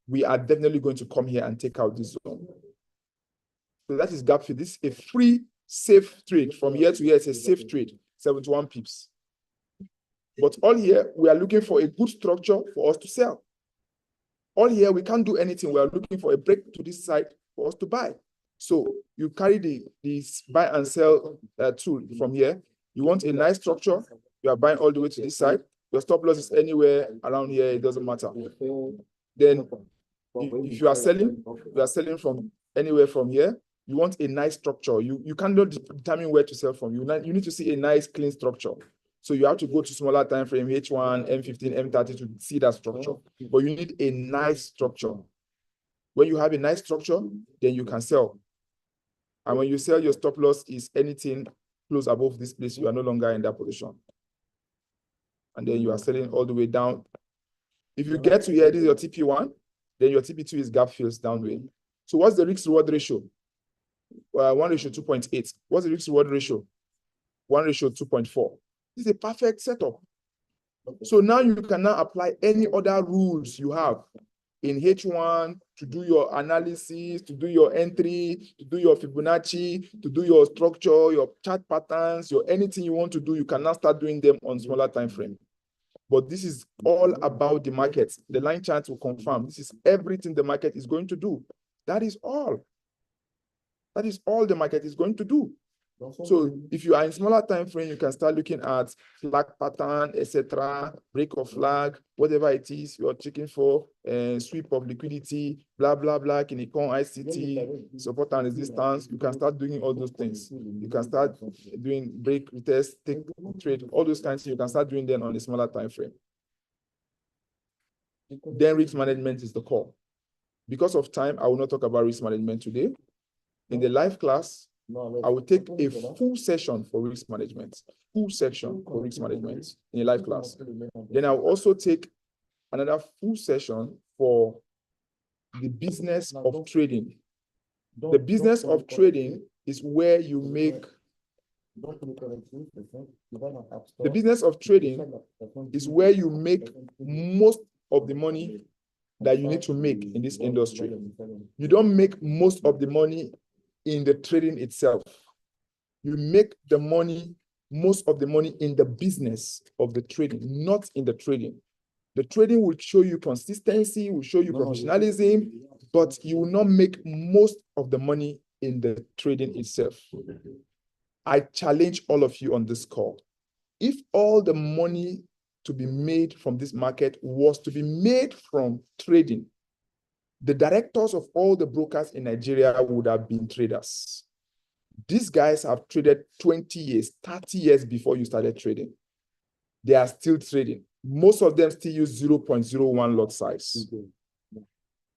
B: we are definitely going to come here and take out this zone. So that is gap fill. This is a free, safe trade. From here to here, it's a safe trade, 71 pips. But all here, we are looking for a good structure for us to sell. All here, we can't do anything. We are looking for a break to this side for us to buy. So you carry this buy and sell tool from here. You want a nice structure. You are buying all the way to this side. Your stop loss is anywhere around here. It doesn't matter. Then if you are selling from anywhere from here. You want a nice structure. You cannot determine where to sell from. You need to see a nice, clean structure. So you have to go to smaller time frame, H1, M15, M30 to see that structure. But you need a nice structure. When you have a nice structure, then you can sell. And when you sell, your stop loss is anything close above this place, you are no longer in that position. And then you are selling all the way down. If you get to here, this is your TP1, then your TP2 is gap fills downward. So what's the risk reward ratio? 1:2.8. What's the risk reward ratio? 1:2.4. This is a perfect setup. So now you can now apply any other rules you have in H1 to do your analysis, to do your entry, to do your Fibonacci, to do your structure, your chart patterns, your anything you want to do, you can now start doing them on smaller time frame. But this is all about the market. The line chart will confirm. This is everything the market is going to do. That is all. That is all the market is going to do. So if you are in smaller time frame, you can start looking at flag pattern, etc., break of flag, whatever it is you're checking for, sweep of liquidity, blah, blah, blah, Kinikon, ICT, support and resistance. You can start doing all those things. You can start doing break, retest, take trade, all those kinds. You can start doing them on a smaller time frame. Then risk management is the core. Because of time, I will not talk about risk management today. In the live class, I will take a full session for risk management, in a live class. Then I'll also take another full session for the business of trading. The business of trading is where you make, the business of trading is where you make most of the money that you need to make in this industry. You don't make most of the money in the trading itself. You make the money, most of the money in the business of the trading, not in the trading. The trading will show you consistency, will show you professionalism, but you will not make most of the money in the trading itself. I challenge all of you on this call. If all the money to be made from this market was to be made from trading, the directors of all the brokers in Nigeria would have been traders. These guys have traded 20 years, 30 years before you started trading. They are still trading. Most of them still use 0.01 lot size.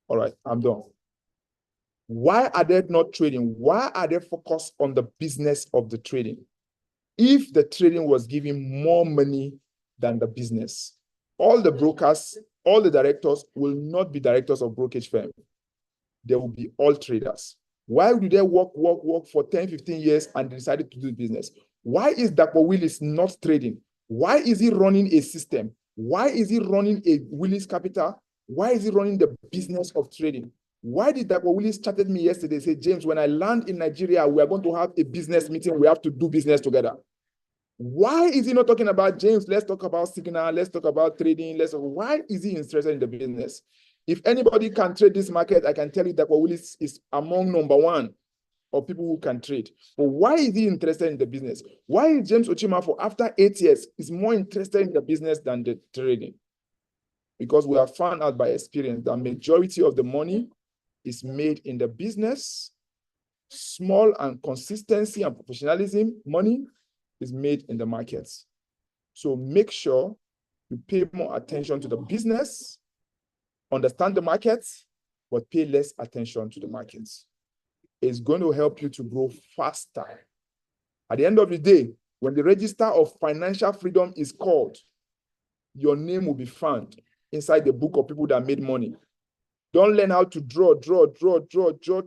B: All right, I'm done. Why are they not trading? Why are they focused on the business of the trading? If the trading was giving more money than the business, all the brokers, all the directors will not be directors of brokerage firm. They will be all traders. Why do they work for 10, 15 years and decided to do business? Why is Dapo Willis not trading? Why is he running a system? Why is he running a Willis Capital? Why is he running the business of trading? Why did Dapo Willis chatted me yesterday, say, James, when I land in Nigeria, we are going to have a business meeting. We have to do business together. Why is he not talking about, James, let's talk about signal, let's talk about trading, why is he interested in the business? If anybody can trade this market, I can tell you that Willis is among number one of people who can trade. But why is he interested in the business? Why is James Ochimafo, after 8 years, is more interested in the business than the trading? Because we have found out by experience that majority of the money is made in the business. Small and consistency and professionalism money is made in the markets. So make sure you pay more attention to the business, understand the markets, but pay less attention to the markets. It's going to help you to grow faster. At the end of the day, when the register of financial freedom is called, your name will be found inside the book of people that made money. Don't learn how to draw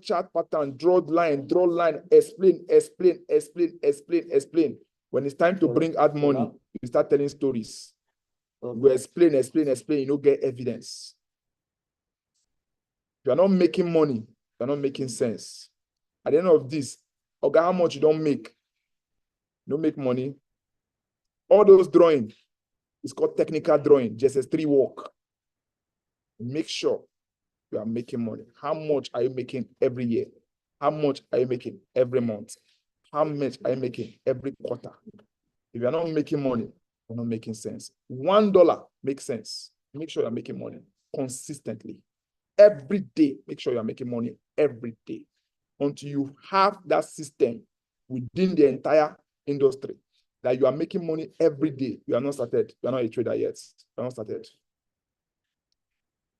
B: chart pattern, draw line, explain. When it's time to bring out money, you start telling stories. You explain, you don't get evidence. If you're not making money, you're not making sense. At the end of this, okay, how much you don't make? You don't make money. All those drawing, it's called technical drawing, JSS3 work. Make sure you are making money. How much are you making every year? How much are you making every month? How much are you making every quarter? If you're not making money, you're not making sense. $1 makes sense. Make sure you're making money consistently. Every day, make sure you're making money every day until you have that system within the entire industry that you are making money every day. You are not started. You are not a trader yet. You are not started.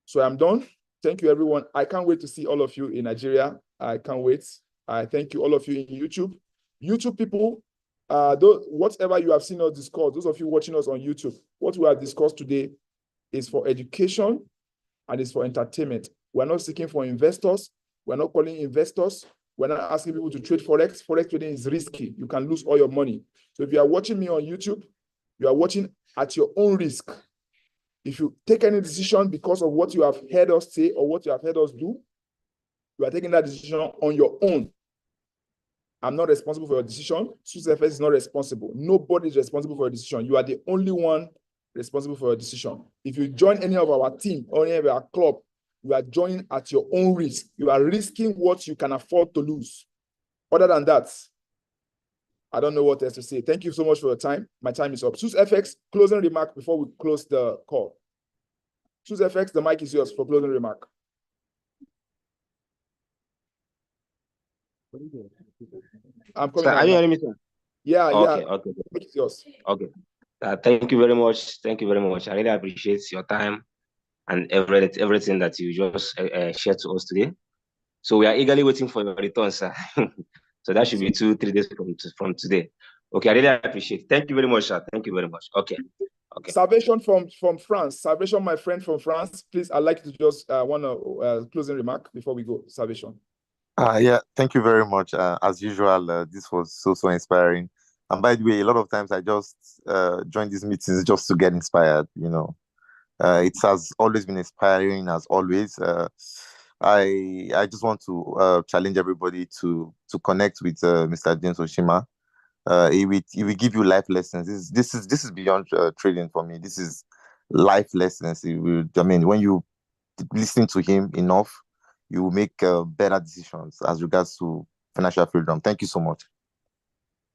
B: So I'm done. Thank you, everyone. I can't wait to see all of you in Nigeria. I can't wait. I thank you, all of you in YouTube. YouTube people, whatever you have seen us discuss, those of you watching us on YouTube, what we have discussed today is for education and it's for entertainment. We're not seeking for investors. We're not calling investors. We're not asking people to trade Forex. Forex trading is risky. You can lose all your money. So if you are watching me on YouTube, you are watching at your own risk. If you take any decision because of what you have heard us say or what you have heard us do, you are taking that decision on your own. I'm not responsible for your decision. Susfx is not responsible. Nobody is responsible for your decision. You are the only one responsible for your decision. If you join any of our team or any of our club, you are joining at your own risk. You are risking what you can afford to lose. Other than that, I don't know what else to say. Thank you so much for your time. My time is up. Susfx, closing remark before we close the call. Susfx, the mic is yours for closing remark. I'm coming.
A: Sir, are you hearing me, sir?
B: Yeah,
A: okay,
B: yeah.
A: Okay.
B: The mic is yours.
A: Okay. Thank you very much. Thank you very much. I really appreciate your time and everything that you just shared to us today. So we are eagerly waiting for your return, sir. So that should be 2-3 days from today. Okay, I really appreciate it. Thank you very much, sir. Thank you very much. Okay. Okay.
B: Salvation from France. Salvation, my friend from France. Please, I'd like to just want a closing remark before we go. Salvation.
C: Yeah, thank you very much. As usual, this was so inspiring. And by the way, a lot of times I just join these meetings just to get inspired. You know, it has always been inspiring as always. I just want to challenge everybody to connect with Mr. James Oshima. He will give you life lessons. This is beyond trading for me. This is life lessons. I mean, when you listen to him enough, you will make better decisions as regards to financial freedom. Thank you so much.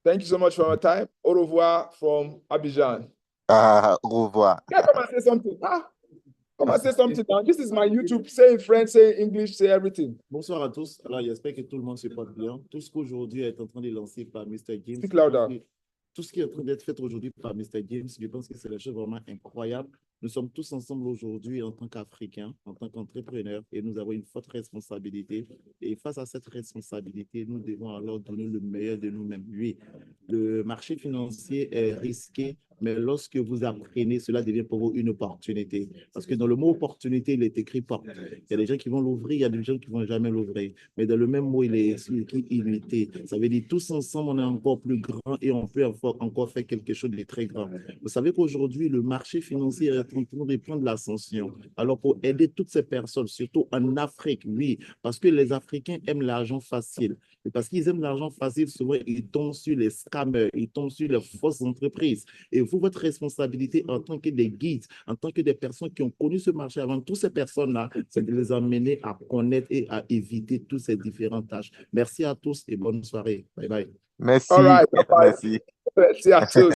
B: Thank you so much for your time. Au revoir from Abidjan.
C: Au revoir.
B: Yeah, come and say something. Come and say something now. This is my YouTube. Say in French, say in English, say everything.
D: Bonsoir à tous. Alors, j'espère que tout le monde se porte bien. Tout ce qu'aujourd'hui est en train de lancer par Mr. James.
B: Speak louder.
D: Tout ce qui est en train d'être fait aujourd'hui par Mr. James, je pense que c'est des choses vraiment incroyables. Nous sommes tous ensemble aujourd'hui en tant qu'Africains, en tant qu'entrepreneurs, et nous avons une forte responsabilité. Et face à cette responsabilité, nous devons alors donner le meilleur de nous-mêmes. Oui, le marché financier est risqué, mais lorsque vous apprenez, cela devient pour vous une opportunité. Parce que dans le mot opportunité, il est écrit porte. Il y a des gens qui vont l'ouvrir, il y a des gens qui ne vont jamais l'ouvrir. Mais dans le même mot, il est écrit illimité. Ça veut dire tous ensemble, on est encore plus grand et on peut encore faire quelque chose de très grand. Vous savez qu'aujourd'hui, le marché financier est en train de prendre l'ascension. Alors, pour aider toutes ces personnes, surtout en Afrique, oui, parce que les Africains aiment l'argent facile. Et parce qu'ils aiment l'argent facile, souvent, ils tombent sur les scammers, ils tombent sur les fausses entreprises. Et vous, votre responsabilité en tant que des guides, en tant que des personnes qui ont connu ce marché avant, toutes ces personnes-là, c'est de les amener à connaître et à éviter toutes ces différentes tâches. Merci à tous et bonne soirée. Bye bye.
C: Merci.
B: All right.
C: Merci.
B: Merci à tous.